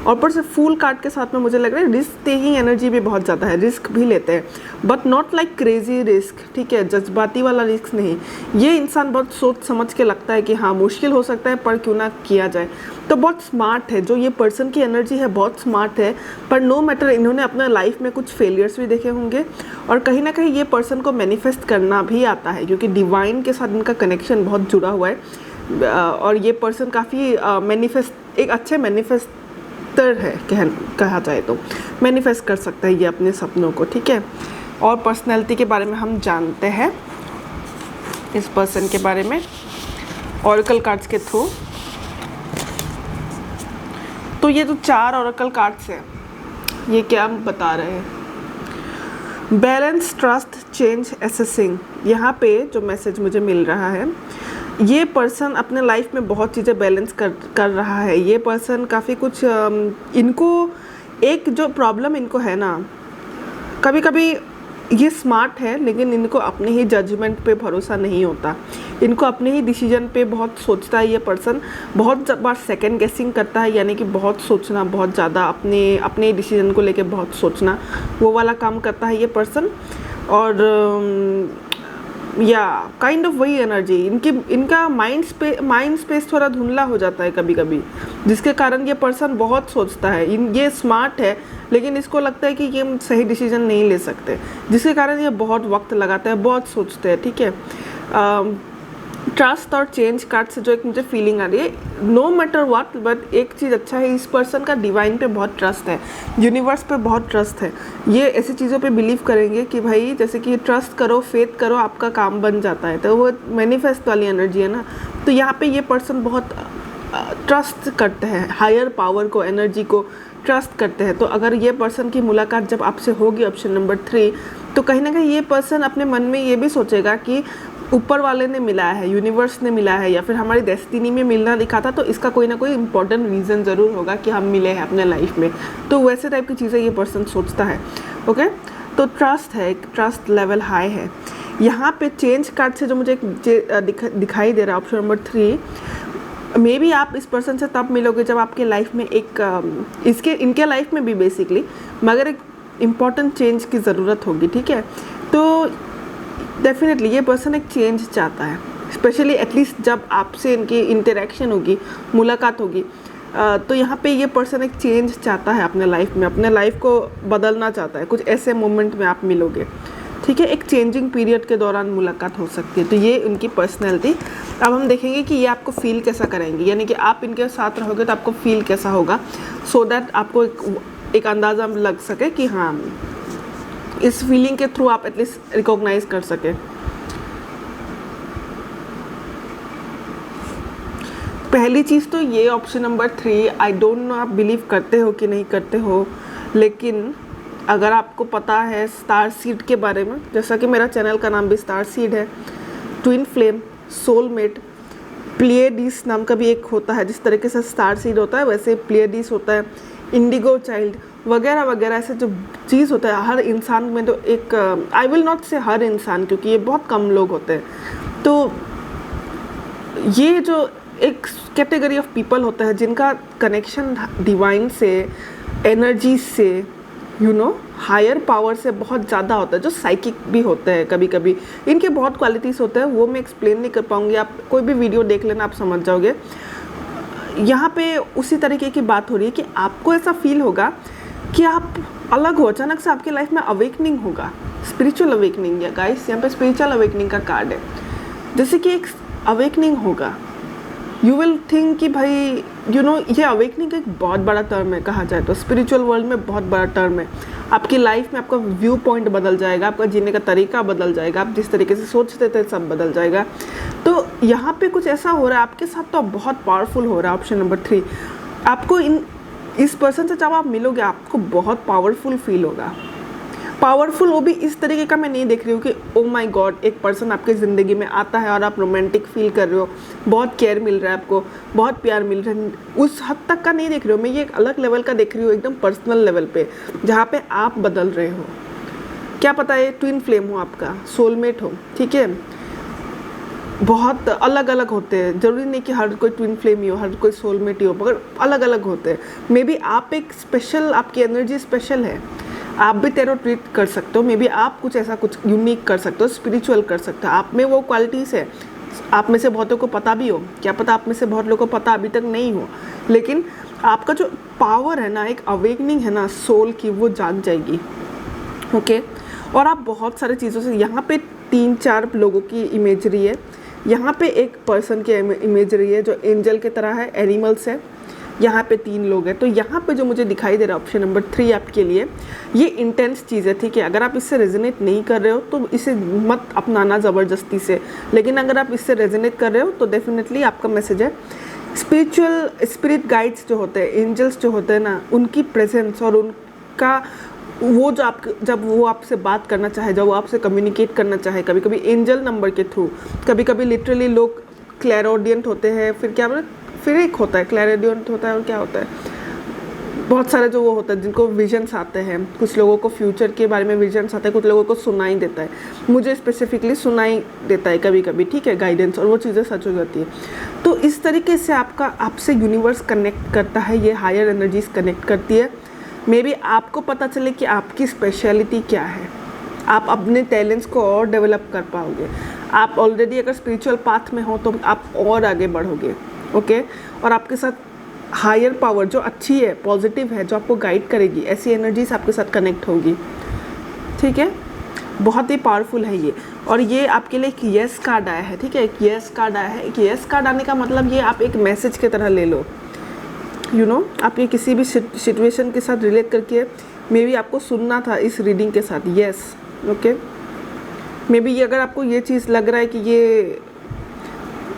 और ऊपर से फूल कार्ड के साथ में मुझे लग रहा है रिस्क टेकिंग एनर्जी भी बहुत ज़्यादा है, रिस्क भी लेते हैं but not like crazy risk, ठीक है, जज्बाती वाला रिस्क नहीं। ये इंसान बहुत सोच समझ के लगता है कि हाँ मुश्किल हो सकता है पर क्यों ना किया जाए। तो बहुत स्मार्ट है, जो ये पर्सन की एनर्जी है बहुत स्मार्ट है। पर नो मैटर इन्होंने अपने लाइफ में कुछ फेलियर्स भी देखे होंगे और कहीं ना कहीं ये पर्सन को मैनिफेस्ट करना भी आता है क्योंकि डिवाइन के साथ इनका कनेक्शन बहुत जुड़ा हुआ है। और ये पर्सन काफ़ी एक अच्छे मैनिफेस्टर है, कहा जाए तो मैनिफेस्ट कर सकता है ये अपने सपनों को, ठीक है। और पर्सनैलिटी के बारे में हम जानते हैं इस पर्सन के बारे में ऑरेकल कार्ड्स के थ्रू। तो ये जो 4 ऑरेकल कार्ड्स हैं ये क्या बता रहे हैं? Balance, trust, change, assessing. यहाँ पे जो मैसेज मुझे मिल रहा है, ये पर्सन अपने लाइफ में बहुत चीज़ें बैलेंस कर रहा है। ये पर्सन काफ़ी कुछ इनको एक जो प्रॉब्लम इनको है ना, कभी कभी ये स्मार्ट है लेकिन इनको अपने ही जजमेंट पे भरोसा नहीं होता, इनको अपने ही डिसीजन पे बहुत सोचता है ये पर्सन, बहुत बार सेकंड गेसिंग करता है, यानी कि बहुत सोचना, बहुत ज़्यादा अपने डिसीजन को लेके बहुत सोचना, वो वाला काम करता है ये पर्सन। और या काइंड ऑफ वही एनर्जी इनका माइंड स्पेस थोड़ा धुंधला हो जाता है कभी कभी, जिसके कारण ये पर्सन बहुत सोचता है। ये स्मार्ट है लेकिन इसको लगता है कि ये सही डिसीजन नहीं ले सकते, जिसके कारण ये बहुत वक्त लगाता है, बहुत सोचते हैं, ठीक है। ट्रस्ट और चेंज कार्ड से जो एक मुझे फीलिंग आ रही है, नो मैटर व्हाट, बट एक चीज़ अच्छा है, इस पर्सन का डिवाइन पे बहुत ट्रस्ट है, यूनिवर्स पे बहुत ट्रस्ट है। ये ऐसी चीज़ों पे बिलीव करेंगे कि भाई जैसे कि ट्रस्ट करो, फेथ करो, आपका काम बन जाता है, तो वो मैनिफेस्ट वाली एनर्जी है ना। तो यहाँ पे ये पर्सन बहुत ट्रस्ट करते हैं, हायर पावर को, एनर्जी को ट्रस्ट करते हैं। तो अगर ये पर्सन की मुलाकात जब आपसे होगी, ऑप्शन नंबर 3, तो कहीं ना कहीं ये पर्सन अपने मन में ये भी सोचेगा कि ऊपर वाले ने मिलाया है, यूनिवर्स ने मिला है, या फिर हमारी डेस्टिनी में मिलना लिखा था, तो इसका कोई ना कोई इंपॉर्टेंट रीज़न ज़रूर होगा कि हम मिले हैं अपने लाइफ में। तो वैसे टाइप की चीज़ें ये पर्सन सोचता है, ओके। तो ट्रस्ट है, ट्रस्ट लेवल हाई है। यहाँ पे चेंज कार्ड से जो मुझे दिखाई दे रहा है, ऑप्शन नंबर 3, मे बी आप इस पर्सन से तब मिलोगे जब आपके लाइफ में इनके लाइफ में भी बेसिकली मगर एक इम्पॉर्टेंट चेंज की ज़रूरत होगी, ठीक है। तो डेफिनेटली ये पर्सन एक चेंज चाहता है, स्पेशली एटलीस्ट जब आपसे इनकी इंटरेक्शन होगी, मुलाकात होगी, तो यहाँ पे ये पर्सन एक चेंज चाहता है अपने लाइफ में, अपने लाइफ को बदलना चाहता है। कुछ ऐसे मोमेंट में आप मिलोगे, ठीक है, एक चेंजिंग पीरियड के दौरान मुलाकात हो सकती है। तो ये उनकी पर्सनैलिटी। अब हम देखेंगे कि ये आपको फील कैसा करेंगे, यानी कि आप इनके साथ रहोगे तो आपको फील कैसा होगा, सो दैट आपको एक अंदाज़ा लग सके कि हाँ, इस फीलिंग के थ्रू आप एटलीस्ट रिकॉग्नाइज कर सके। पहली चीज़ तो ये option number 3, I don't know आप बिलीव करते हो कि नहीं करते हो, लेकिन अगर आपको पता है स्टार सीड के बारे में, जैसा कि मेरा चैनल का नाम भी स्टार सीड है, ट्विन फ्लेम, सोलमेट, प्लेयडिस नाम का भी एक होता है, जिस तरीके से स्टार सीड होता है वैसे प्लेयडिस होता है, इंडिगो चाइल्ड वगैरह वगैरह, ऐसे जो चीज़ होता है हर इंसान में। तो एक आई विल नॉट से हर इंसान, क्योंकि ये बहुत कम लोग होते हैं। तो ये जो एक कैटेगरी ऑफ पीपल होता है जिनका कनेक्शन डिवाइन से, एनर्जी से, यू नो, हायर पावर से बहुत ज़्यादा होता है, जो साइकिक भी होते हैं कभी कभी, इनके बहुत क्वालिटीज़ होते हैं, वो मैं एक्सप्लेन नहीं कर पाऊँगी, आप कोई भी वीडियो देख लेना, आप समझ जाओगे। यहाँ पे उसी तरीके की बात हो रही है कि आपको ऐसा फील होगा कि आप अलग हो, अचानक से आपके लाइफ में अवेकनिंग होगा, स्पिरिचुअल अवेकनिंग। या गाइस यहाँ पे स्पिरिचुअल अवेकनिंग का कार्ड है, जैसे कि एक अवेकनिंग होगा, यू विल थिंक कि भाई यू नो, ये अवेकनिंग एक बहुत बड़ा टर्म है, कहा जाए तो स्पिरिचुअल वर्ल्ड में बहुत बड़ा टर्म है। आपकी लाइफ में आपका व्यू पॉइंट बदल जाएगा, आपका जीने का तरीका बदल जाएगा, आप जिस तरीके से सोचते थे सब बदल जाएगा। तो यहाँ पे कुछ ऐसा हो रहा है आपके साथ, तो बहुत पावरफुल हो रहा है। ऑप्शन नंबर 3, आपको इस पर्सन से जब आप मिलोगे आपको बहुत पावरफुल फील होगा, पावरफुल वो भी इस तरीके का मैं नहीं देख रही हूँ कि ओ माय गॉड एक पर्सन आपके ज़िंदगी में आता है और आप रोमांटिक फील कर रहे हो, बहुत केयर मिल रहा है आपको, बहुत प्यार मिल रहा है, उस हद तक का नहीं देख रही हूँ मैं। ये एक अलग लेवल का देख रही हूँ, एकदम पर्सनल लेवल पे, जहाँ पे आप बदल रहे हो। क्या पता है ट्विन फ्लेम हो आपका, सोलमेट हो, ठीक है। बहुत अलग अलग होते हैं, ज़रूरी नहीं कि हर कोई ट्विन फ्लेम ही हो, हर कोई सोलमेट ही हो, मगर अलग अलग होते हैं। मे बी आप एक स्पेशल, आपकी एनर्जी स्पेशल है, आप भी टेरो ट्रीट कर सकते हो। मे बी आप कुछ ऐसा कुछ यूनिक कर सकते हो, स्पिरिचुअल कर सकते हो, आप में वो क्वालिटीज़ है। आप में से बहुतों को पता भी हो, क्या पता आप में से बहुत लोगों को पता अभी तक नहीं हो, लेकिन आपका जो पावर है ना, एक अवेकनिंग है ना सोल की, वो जाग जाएगी। ओके और आप बहुत सारे चीज़ों से, यहाँ पे 3-4 लोगों की इमेजरी है, यहाँ पे एक पर्सन की इमेजरी है जो एंजल की तरह है, एनिमल्स है, यहाँ पे 3 लोग हैं। तो यहाँ पे जो मुझे दिखाई दे रहा है ऑप्शन नंबर 3 आपके लिए, ये इंटेंस चीज़ है, ठीक है। अगर आप इससे रेजोनेट नहीं कर रहे हो तो इसे मत अपनाना ज़बरदस्ती से, लेकिन अगर आप इससे रेजोनेट कर रहे हो तो डेफिनेटली आपका मैसेज है। स्पिरिट गाइड्स जो होते हैं, एंजल्स जो होते हैं ना, उनकी प्रेजेंस और उनका वो जो जब वो आपसे बात करना चाहे, जब वो आपसे कम्युनिकेट करना चाहे, कभी कभी एंजल नंबर के थ्रू, कभी कभी लिटरली लोग क्लैरोडियंट होते हैं, फिर एक होता है क्लैरोडियंट होता है, और क्या होता है, बहुत सारे जो वो होता है जिनको विजन्स आते हैं। कुछ लोगों को फ्यूचर के बारे में विजन्स आते हैं, कुछ लोगों को सुनाई देता है, मुझे स्पेसिफिकली सुनाई देता है कभी कभी, ठीक है, गाइडेंस, और वो चीज़ें सच हो जाती है। तो इस तरीके से आपसे यूनिवर्स कनेक्ट करता है, ये हायर एनर्जीज कनेक्ट करती है। मे बी आपको पता चले कि आपकी स्पेशलिटी क्या है, आप अपने टैलेंट्स को और डेवलप कर पाओगे। आप ऑलरेडी अगर स्पिरिचुअल पाथ में हो तो आप और आगे बढ़ोगे, ओके। और आपके साथ हायर पावर जो अच्छी है, पॉजिटिव है, जो आपको गाइड करेगी, ऐसी एनर्जीज आपके साथ कनेक्ट होगी, ठीक है। बहुत ही पावरफुल है ये। और ये आपके लिए एक येस कार्ड आया है, ठीक है, एक येस कार्ड आया है। एक येस कार्ड आने का मतलब ये आप एक मैसेज की तरह ले लो, यू नो, आप ये किसी भी सिचुएशन के साथ रिलेट करके मे बी आपको सुनना था इस रीडिंग के साथ, येस, ओके। मे बी अगर आपको ये चीज़ लग रहा है कि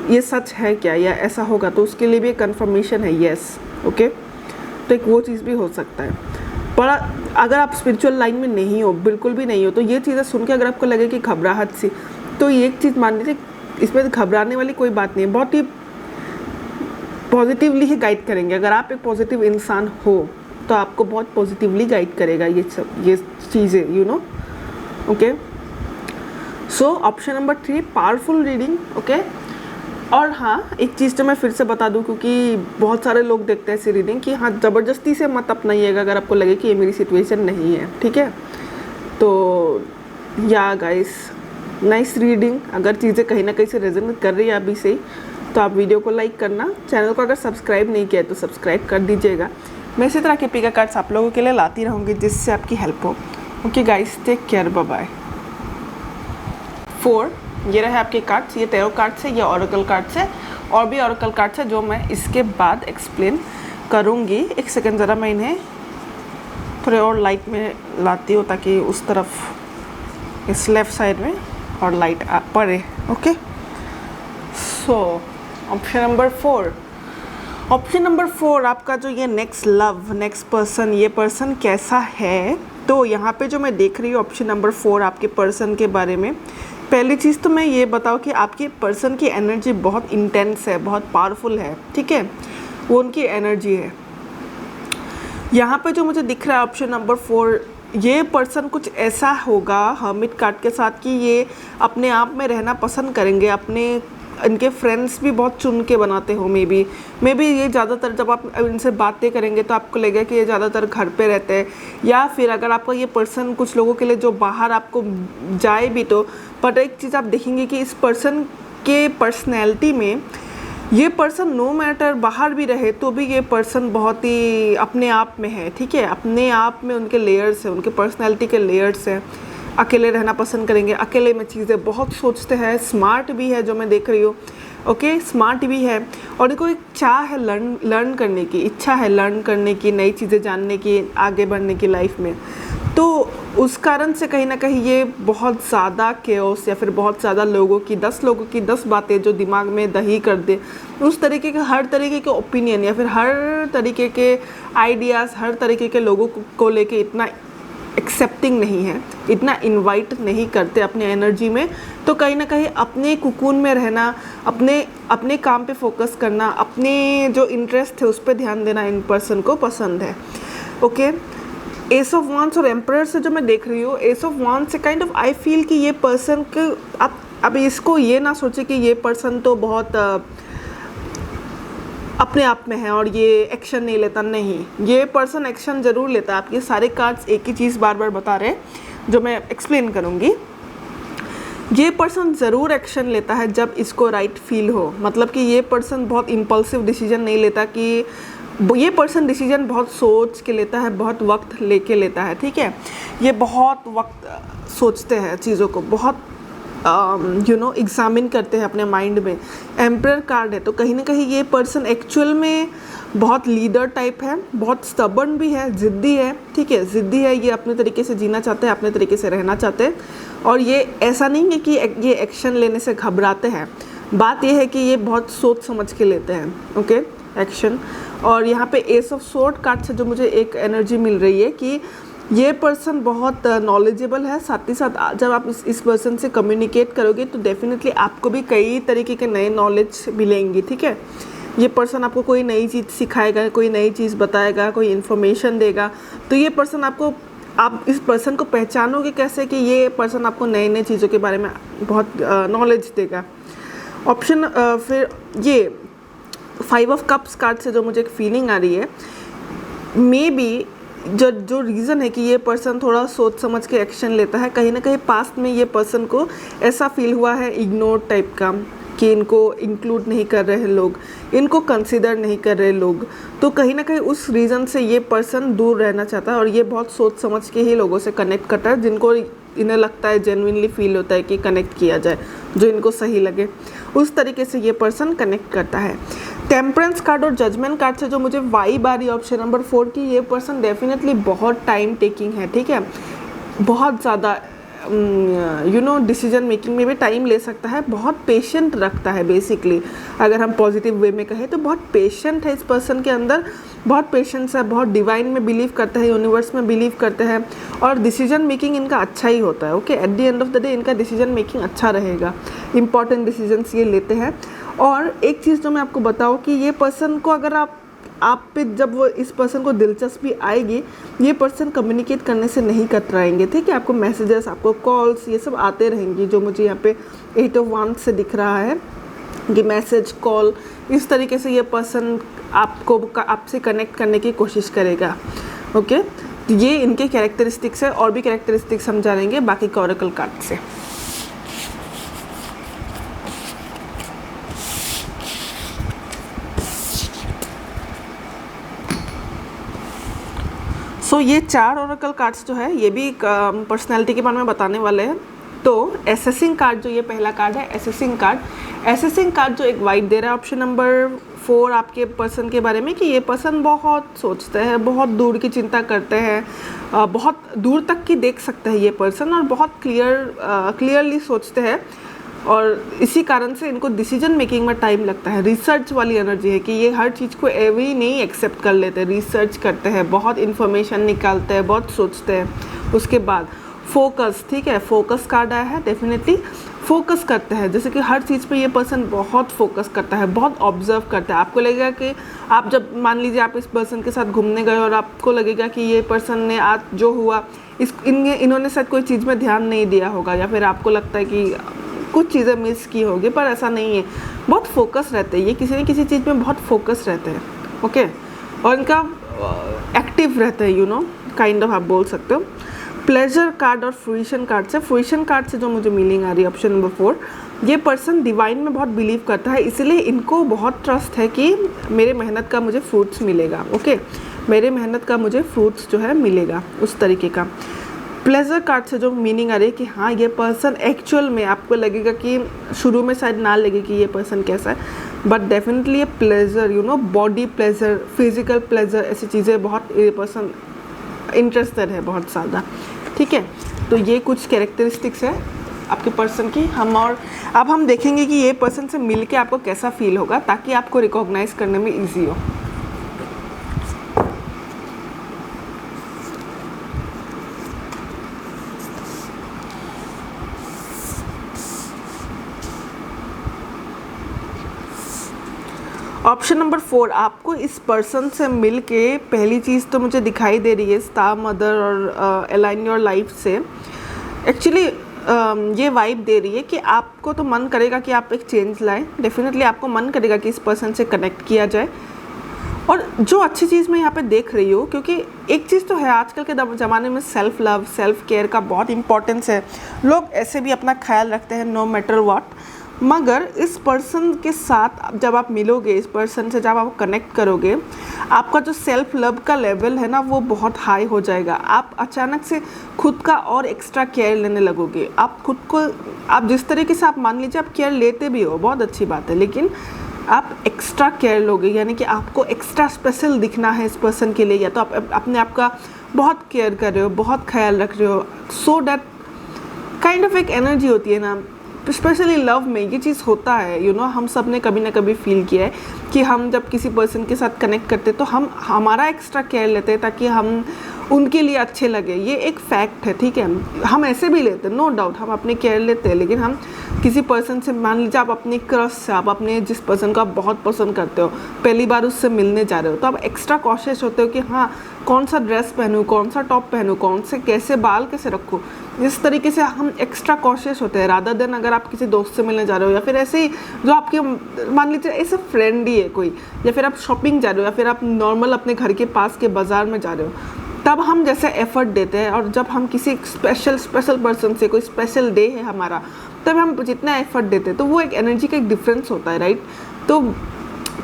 ये सच है क्या, या ऐसा होगा, तो उसके लिए भी एक कन्फर्मेशन है, येस, ओके। तो एक वो चीज़ भी हो सकता है। पर अगर आप स्पिरिचुअल लाइन में नहीं हो, बिल्कुल भी नहीं हो, तो ये चीज़ें सुन के अगर आपको लगे कि घबराहट सी, तो ये एक चीज़ मान लीजिए, इसमें घबराने वाली कोई बात नहीं है, बहुत ही पॉजिटिवली ही गाइड करेंगे। अगर आप एक पॉजिटिव इंसान हो तो आपको बहुत पॉजिटिवली गाइड करेगा ये चीज़ें, you know, okay. So option number 3 powerful reading, okay. और हाँ, एक चीज़ तो मैं फिर से बता दूं, क्योंकि बहुत सारे लोग देखते हैं ऐसी रीडिंग कि हाँ, ज़बरदस्ती से मत अपनाइएगा अगर आपको लगे कि ये मेरी सिचुएशन नहीं है, ठीक है। तो या गाइस, नाइस रीडिंग। अगर चीज़ें कहीं ना कहीं से रेजोनेट कर रही है अभी से ही, तो आप वीडियो को लाइक करना, चैनल को अगर सब्सक्राइब नहीं किया है तो सब्सक्राइब कर दीजिएगा। मैं इसी तरह के पिका कार्ड्स आप लोगों के लिए लाती रहूँगी जिससे आपकी हेल्प हो। Okay guys, take care, bye bye. 4 ये रहे आपके कार्ड्स, ये टैरो कार्ड्स है, ये ऑरेकल कार्ड्स है, और भी ऑरेकल कार्ड्स है जो मैं इसके बाद एक्सप्लेन करूँगी। एक सेकेंड, ज़रा मैं इन्हें थोड़े और लाइट में लाती हूँ ताकि उस तरफ, इस लेफ़्ट साइड में और लाइट पड़े, okay. So option number 4, option number 4 आपका जो ये नेक्स्ट लव, नेक्स्ट पर्सन, ये पर्सन कैसा है। तो यहाँ पे जो मैं देख रही हूँ ऑप्शन नंबर 4 आपके पर्सन के बारे में, पहली चीज़ तो मैं ये बताऊँ कि आपके पर्सन की एनर्जी बहुत इंटेंस है, बहुत पावरफुल है, ठीक है, वो उनकी एनर्जी है। यहाँ पे जो मुझे दिख रहा है ऑप्शन नंबर 4, ये पर्सन कुछ ऐसा होगा हर्मिट कार्ड के साथ कि ये अपने आप में रहना पसंद करेंगे, इनके फ्रेंड्स भी बहुत चुन के बनाते हो। मे बी ये ज़्यादातर जब आप इनसे बातें करेंगे तो आपको लगेगा कि ये ज़्यादातर घर पे रहते हैं, या फिर अगर आपका ये पर्सन कुछ लोगों के लिए जो बाहर आपको जाए भी, तो बट एक चीज़ आप देखेंगे कि इस पर्सन के पर्सनैलिटी में, ये पर्सन नो मैटर बाहर भी रहे तो भी ये पर्सन बहुत ही अपने आप में है, ठीक है, अपने आप में उनके लेयर्स हैं, उनके पर्सनैलिटी के लेयर्स हैं। अकेले रहना पसंद करेंगे, अकेले में चीज़ें बहुत सोचते हैं, स्मार्ट भी है जो मैं देख रही हूँ, ओके, स्मार्ट भी है, और इनको एक चाह है लर्न करने की, इच्छा है लर्न करने की, नई चीज़ें जानने की, आगे बढ़ने की लाइफ में। तो उस कारण से कहीं ना कहीं ये बहुत ज़्यादा केओस, या फिर बहुत ज़्यादा लोगों की 10 बातें जो दिमाग में दही कर दे, उस तरीके के हर तरीके के ओपिनियन, या फिर हर तरीके के आइडियाज़, हर तरीके के लोगों को लेके इतना एक्सेप्टिंग नहीं है, इतना इनवाइट नहीं करते अपने एनर्जी में, तो कहीं ना कहीं अपने कुकून में रहना, अपने काम पे फोकस करना, अपने जो इंटरेस्ट है उस पर ध्यान देना इन पर्सन को पसंद है। ओके, एस ऑफ वांड्स और एम्परर से जो मैं देख रही हूँ, एस ऑफ वांड्स से काइंड ऑफ आई फील कि ये पर्सन के आप अब इसको ये ना सोचे कि ये पर्सन तो बहुत अपने आप में है और ये एक्शन नहीं लेता, नहीं, ये पर्सन एक्शन ज़रूर लेता है। आपके सारे कार्ड्स एक ही चीज़ बार बार बता रहे हैं जो मैं एक्सप्लेन करूँगी। ये पर्सन ज़रूर एक्शन लेता है जब इसको राइट फील हो, मतलब कि ये पर्सन बहुत इम्पल्सिव डिसीजन नहीं लेता, कि ये पर्सन डिसीजन बहुत सोच के लेता है, बहुत वक्त लेके लेता है, ठीक है। ये बहुत वक्त सोचते हैं चीज़ों को, बहुत एग्जामिन करते हैं अपने माइंड में। एम्परर कार्ड है तो कहीं ना कहीं ये पर्सन एक्चुअल में बहुत लीडर टाइप है, बहुत स्टबर्न भी है, ज़िद्दी है, ठीक है, ज़िद्दी है। ये अपने तरीके से जीना चाहते हैं, अपने तरीके से रहना चाहते हैं, और ये ऐसा नहीं है कि ये एक्शन लेने से घबराते हैं। बात ये है कि ये बहुत सोच समझ के लेते हैं, ओके, एक्शन। और यहाँ पे एस ऑफ स्वॉर्ड कार्ड से जो मुझे एक एनर्जी मिल रही है कि ये पर्सन बहुत नॉलेजेबल है, साथ ही साथ जब आप इस पर्सन से कम्युनिकेट करोगे तो डेफिनेटली आपको भी कई तरीके के नए नॉलेज मिलेंगी, ठीक है। ये पर्सन आपको कोई नई चीज़ सिखाएगा, कोई नई चीज़ बताएगा, कोई इन्फॉर्मेशन देगा, तो ये पर्सन आपको, आप इस पर्सन को पहचानोगे कैसे कि ये पर्सन आपको नई नई चीज़ों के बारे में बहुत नॉलेज देगा। ऑप्शन फिर ये 5 ऑफ कप्स कार्ड से जो मुझे एक फीलिंग आ रही है, मे बी जो रीज़न है कि ये पर्सन थोड़ा सोच समझ के एक्शन लेता है, कहीं ना कहीं पास्ट में ये पर्सन को ऐसा फील हुआ है इग्नोर टाइप का, कि इनको इंक्लूड नहीं कर रहे लोग, इनको कंसिडर नहीं कर रहे लोग, तो कहीं ना कहीं उस रीज़न से ये पर्सन दूर रहना चाहता है, और ये बहुत सोच समझ के ही लोगों से कनेक्ट करता है, जिनको इन्हें लगता है, जेन्युइनली फील होता है कि कनेक्ट किया जाए, जो इनको सही लगे, उस तरीके से ये पर्सन कनेक्ट करता है। टेम्परेंस कार्ड और जजमेंट कार्ड से जो मुझे वाइब आ रही है ऑप्शन नंबर 4 की, ये पर्सन डेफिनेटली बहुत टाइम टेकिंग है, ठीक है, बहुत ज़्यादा डिसीजन मेकिंग में भी टाइम ले सकता है, बहुत पेशेंट रखता है बेसिकली। अगर हम पॉजिटिव वे में कहें तो बहुत पेशेंट है इस पर्सन के अंदर, बहुत पेशेंस है, बहुत डिवाइन में बिलीव करते हैं, यूनिवर्स में बिलीव करते हैं, और डिसीजन मेकिंग इनका अच्छा ही होता है, okay. At the end of the day इनका डिसीजन मेकिंग अच्छा रहेगा, इंपॉर्टेंट डिसीजंस ये लेते हैं। और एक चीज़ जो मैं आपको बताऊँ कि ये पर्सन को, अगर आप पे जब वो इस पर्सन को दिलचस्पी आएगी, ये पर्सन कम्युनिकेट करने से नहीं कतराएंगे, ठीक है। आपको मैसेजेस, आपको कॉल्स, ये सब आते रहेंगी, जो मुझे यहाँ पे 8 ऑफ वांड्स से दिख रहा है कि मैसेज, कॉल, इस तरीके से ये पर्सन आपसे कनेक्ट करने की कोशिश करेगा, ओके। तो ये इनके कैरेक्टरिस्टिक्स है, और भी कैरेक्टरिस्टिक्स हम जानेंगे बाकी ऑरेकल कार्ड से। सो ये 4 ऑरेकल कार्ड्स जो है, ये भी पर्सनैलिटी के बारे में बताने वाले हैं। तो एसेसिंग कार्ड जो ये पहला कार्ड है, एसेसिंग कार्ड जो एक वाइब दे रहा है ऑप्शन नंबर 4 आपके पर्सन के बारे में, कि ये पर्सन बहुत सोचते हैं, बहुत दूर की चिंता करते हैं, बहुत दूर तक की देख सकते हैं ये पर्सन, और बहुत क्लियरली सोचते हैं, और इसी कारण से इनको डिसीजन मेकिंग में टाइम लगता है। रिसर्च वाली एनर्जी है कि ये हर चीज़ को एवरी नहीं एक्सेप्ट कर लेते, रिसर्च करते हैं, बहुत इन्फॉर्मेशन निकालते हैं, बहुत सोचते हैं। उसके बाद फोकस, ठीक है, फोकस कार्ड आया है, डेफिनेटली फोकस करते हैं, जैसे कि हर चीज़ पे ये पर्सन बहुत फोकस करता है, बहुत ऑब्जर्व करता है। आपको लगेगा कि आप जब मान लीजिए आप इस पर्सन के साथ घूमने गए और आपको लगेगा कि ये पर्सन ने आज जो हुआ इन्होंने शायद कोई चीज़ में ध्यान नहीं दिया होगा, या फिर आपको लगता है कि कुछ चीज़ें मिस की होगी, पर ऐसा नहीं है, बहुत फोकस रहते हैं ये, किसी न किसी चीज़ में बहुत फोकस रहते हैं, ओके। और इनका एक्टिव रहता है, काइंड ऑफ आप बोल सकते हो। प्लेजर कार्ड और फ्रूइशन कार्ड से जो मुझे मीनिंग आ रही है ऑप्शन नंबर 4, ये पर्सन डिवाइन में बहुत बिलीव करता है, इसलिए इनको बहुत ट्रस्ट है कि मेरे मेहनत का मुझे फ्रूट्स मिलेगा, ओके, मेरे मेहनत का मुझे फ्रूट्स जो है मिलेगा, उस तरीके का। प्लेजर कार्ड से जो मीनिंग आ रही है कि हाँ, ये पर्सन एक्चुअल में, आपको लगेगा कि शुरू में शायद ना लगे कि ये पर्सन कैसा है, बट डेफिनेटली ये pleasure, body pleasure, physical pleasure, ऐसी चीज़ें बहुत ये पर्सन इंटरेस्टेड है बहुत ज़्यादा, ठीक है। तो ये कुछ कैरेक्टरिस्टिक्स है आपके पर्सन की। अब हम देखेंगे कि ये पर्सन से मिल के आपको कैसा फील होगा, ताकि आपको रिकॉग्नाइज करने में ईजी हो। ऑप्शन नंबर 4, आपको इस पर्सन से मिल के पहली चीज़ तो मुझे दिखाई दे रही है स्टार मदर और अलाइन योर लाइफ से एक्चुअली ये वाइब दे रही है कि आपको तो मन करेगा कि आप एक चेंज लाएं, डेफिनेटली आपको मन करेगा कि इस पर्सन से कनेक्ट किया जाए। और जो अच्छी चीज़ मैं यहाँ पे देख रही हूँ, क्योंकि एक चीज़ तो है आजकल के ज़माने में सेल्फ लव सेल्फ केयर का बहुत इंपॉर्टेंस है, लोग ऐसे भी अपना ख्याल रखते हैं नो मैटर व्हाट, मगर इस पर्सन के साथ जब आप मिलोगे, इस पर्सन से जब आप कनेक्ट करोगे, आपका जो सेल्फ लव का लेवल है ना वो बहुत हाई हो जाएगा। आप अचानक से खुद का और एक्स्ट्रा केयर लेने लगोगे। आप खुद को, आप जिस तरीके से, आप मान लीजिए आप केयर लेते भी हो, बहुत अच्छी बात है, लेकिन आप एक्स्ट्रा केयर लोगे, यानी कि आपको एक्स्ट्रा स्पेशल दिखना है इस पर्सन के लिए, या तो आप अपने आप का बहुत केयर कर रहे हो, बहुत ख्याल रख रहे हो, सो डैट काइंड ऑफ एक एनर्जी होती है ना, स्पेशली लव में ये चीज़ होता है, यू नो, हम सब ने कभी ना कभी फील किया है कि हम जब किसी पर्सन के साथ कनेक्ट करते हैं तो हम हमारा एक्स्ट्रा केयर लेते हैं ताकि हम उनके लिए अच्छे लगे। ये एक फैक्ट है, ठीक है, हम ऐसे भी लेते हैं, नो डाउट हम अपने केयर लेते हैं, लेकिन हम किसी पर्सन से, मान लीजिए आप अपनी क्रश से, आप अपने जिस पर्सन को आप बहुत पसंद करते हो, पहली बार उससे मिलने जा रहे हो, तो आप एक्स्ट्रा कॉशियस होते हो कि हाँ कौन सा ड्रेस पहनूँ, कौन सा टॉप पहनूँ, कौन से कैसे बाल कैसे रखूँ, इस तरीके से हम एक्स्ट्रा कॉशियस होते हैं रादर देन अगर आप किसी दोस्त से मिलने जा रहे हो, या फिर ऐसे ही जो आपके, मान लीजिए ऐसे फ्रेंड ही है कोई, या फिर आप शॉपिंग जा रहे हो, या फिर आप नॉर्मल अपने घर के पास के बाज़ार में जा रहे हो, तब हम जैसे एफर्ट देते हैं। और जब हम किसी स्पेशल पर्सन से, कोई स्पेशल डे है हमारा, तब हम जितना एफर्ट देते हैं तो वो एक एनर्जी का एक डिफरेंस होता है, राइट। तो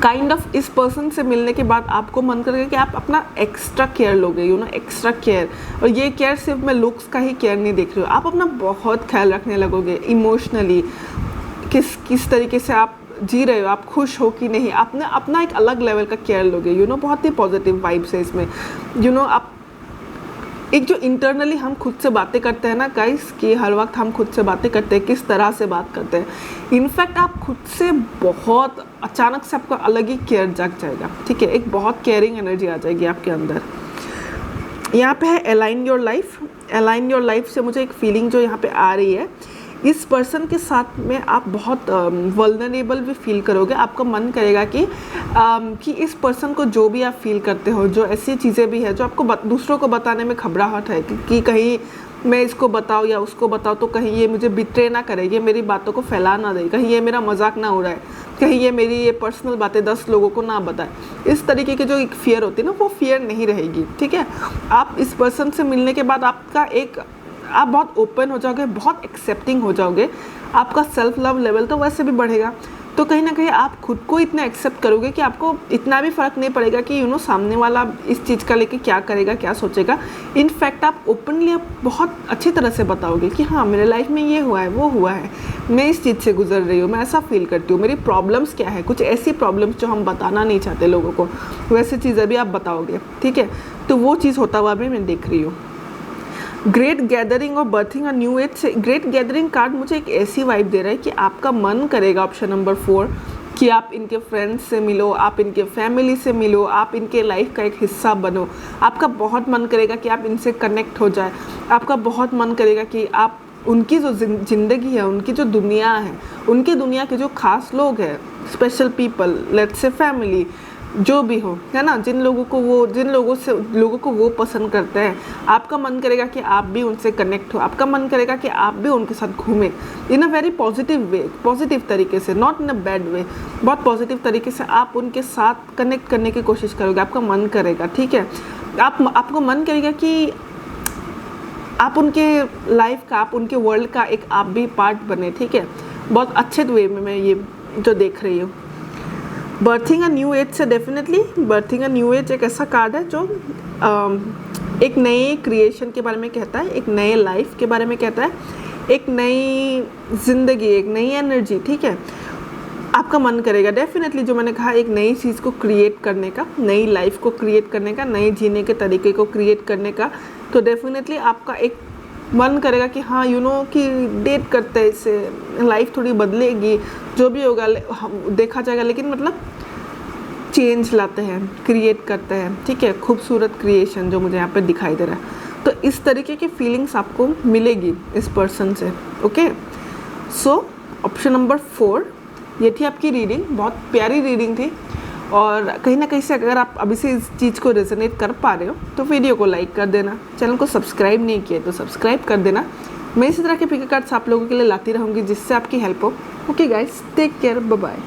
काइंड ऑफ इस पर्सन से मिलने के बाद आपको मन करेगा कि आप अपना एक्स्ट्रा केयर लोगे, यू नो, एक्स्ट्रा केयर। और ये केयर सिर्फ मैं लुक्स का ही केयर नहीं देख रही हूँ, आप अपना बहुत ख्याल रखने लगोगे इमोशनली, किस तरीके से आप जी रहे हो, आप खुश हो कि नहीं, आपने अपना एक अलग लेवल का केयर लोगे, यू नो, बहुत ही पॉजिटिव वाइब्स है इसमें, यू नो। आप एक जो इंटरनली हम खुद से बातें करते हैं ना गाइस, कि हर वक्त हम खुद से बातें करते हैं, किस तरह से बात करते हैं, इनफैक्ट आप खुद से बहुत अचानक से आपका अलग ही केयर जग जाएगा, ठीक है, एक बहुत केयरिंग एनर्जी आ जाएगी आपके अंदर। यहाँ पे है align your life. Align your life से मुझे एक फीलिंग जो यहाँ पे आ रही है, इस पर्सन के साथ में आप बहुत वल्नरेबल भी फील करोगे। आपका मन करेगा कि इस पर्सन को जो भी आप फील करते हो, जो ऐसी चीज़ें भी है जो आपको दूसरों को बताने में घबराहट है कि कहीं मैं इसको बताऊँ या उसको बताऊँ तो कहीं ये मुझे बिट्रे ना करे, ये मेरी बातों को फैला ना दे, कहीं ये मेरा मजाक ना उड़ाए, कहीं ये मेरी ये पर्सनल बातें 10 लोगों को ना बताए, इस तरीके की जो एक फियर होती है ना, वो फियर नहीं रहेगी, ठीक है। आप इस पर्सन से मिलने के बाद आप बहुत ओपन हो जाओगे, बहुत एक्सेप्टिंग हो जाओगे, आपका सेल्फ लव लेवल तो वैसे भी बढ़ेगा, तो कहीं ना कहीं आप खुद को इतना एक्सेप्ट करोगे कि आपको इतना भी फ़र्क नहीं पड़ेगा कि यू नो सामने वाला इस चीज़ का लेके क्या करेगा, क्या सोचेगा। इनफैक्ट आप ओपनली बहुत अच्छी तरह से बताओगे कि हाँ मेरे लाइफ में ये हुआ है, वो हुआ है, मैं इस चीज़ से गुजर रही हूँ, मैं ऐसा फील करती हूँ, मेरी प्रॉब्लम्स क्या है, कुछ ऐसी प्रॉब्लम्स जो हम बताना नहीं चाहते लोगों को, वैसी चीज़ें भी आप बताओगे, ठीक है। तो वो चीज़ होता हुआ भी मैं देख रही हूँ। ग्रेट गैदरिंग और बर्थिंग अ न्यू एज से ग्रेट गैदरिंग कार्ड मुझे एक ऐसी वाइब दे रहा है कि आपका मन करेगा, ऑप्शन नंबर 4, कि आप इनके फ्रेंड्स से मिलो, आप इनके फैमिली से मिलो, आप इनके लाइफ का एक हिस्सा बनो। आपका बहुत मन करेगा कि आप इनसे कनेक्ट हो जाए, आपका बहुत मन करेगा कि आप उनकी जो ज़िंदगी है, उनकी जो दुनिया है, उनकी दुनिया के जो खास लोग हैं, special people, let's say family, जो भी हो, है ना, जिन लोगों को वो पसंद करते हैं, आपका मन करेगा कि आप भी उनसे कनेक्ट हो, आपका मन करेगा कि आप भी उनके साथ घूमें in a very positive way, positive तरीके से, not in a bad way, बहुत पॉजिटिव तरीके से आप उनके साथ कनेक्ट करने की कोशिश करोगे, आपका मन करेगा, ठीक है। आपको मन करेगा कि आप उनके लाइफ का, आप उनके वर्ल्ड का एक आप भी पार्ट बने, ठीक है, बहुत अच्छे वे में मैं ये जो देख रही हूँ। बर्थिंग अ न्यू एज से definitely berthing a new as एक ऐसा कार्ड है जो एक नए क्रिएशन के बारे में कहता है, एक नए लाइफ के बारे में कहता है, एक नई ज़िंदगी, एक नई एनर्जी, ठीक है। आपका मन करेगा डेफिनेटली, जो मैंने कहा, एक नई चीज़ को क्रिएट करने का, नई लाइफ को क्रिएट करने का, नए जीने के तरीके को क्रिएट करने का। तो डेफिनेटली आपका एक मन करेगा कि हाँ यू नो कि डेट करते हैं, इससे लाइफ थोड़ी बदलेगी, जो भी होगा देखा जाएगा, लेकिन मतलब चेंज लाते हैं, क्रिएट करते हैं, ठीक है, खूबसूरत क्रिएशन जो मुझे यहाँ पे दिखाई दे रहा है। तो इस तरीके की फीलिंग्स आपको मिलेगी इस पर्सन से, ओके। सो ऑप्शन नंबर 4, ये थी आपकी रीडिंग, बहुत प्यारी रीडिंग थी। और कहीं ना कहीं से अगर आप अभी से इस चीज़ को रेजोनेट कर पा रहे हो तो वीडियो को लाइक कर देना, चैनल को सब्सक्राइब नहीं किया तो सब्सक्राइब कर देना। मैं इसी तरह के पिक कार्ड्स आप लोगों के लिए लाती रहूँगी जिससे आपकी हेल्प हो। Okay guys, take care, bye bye.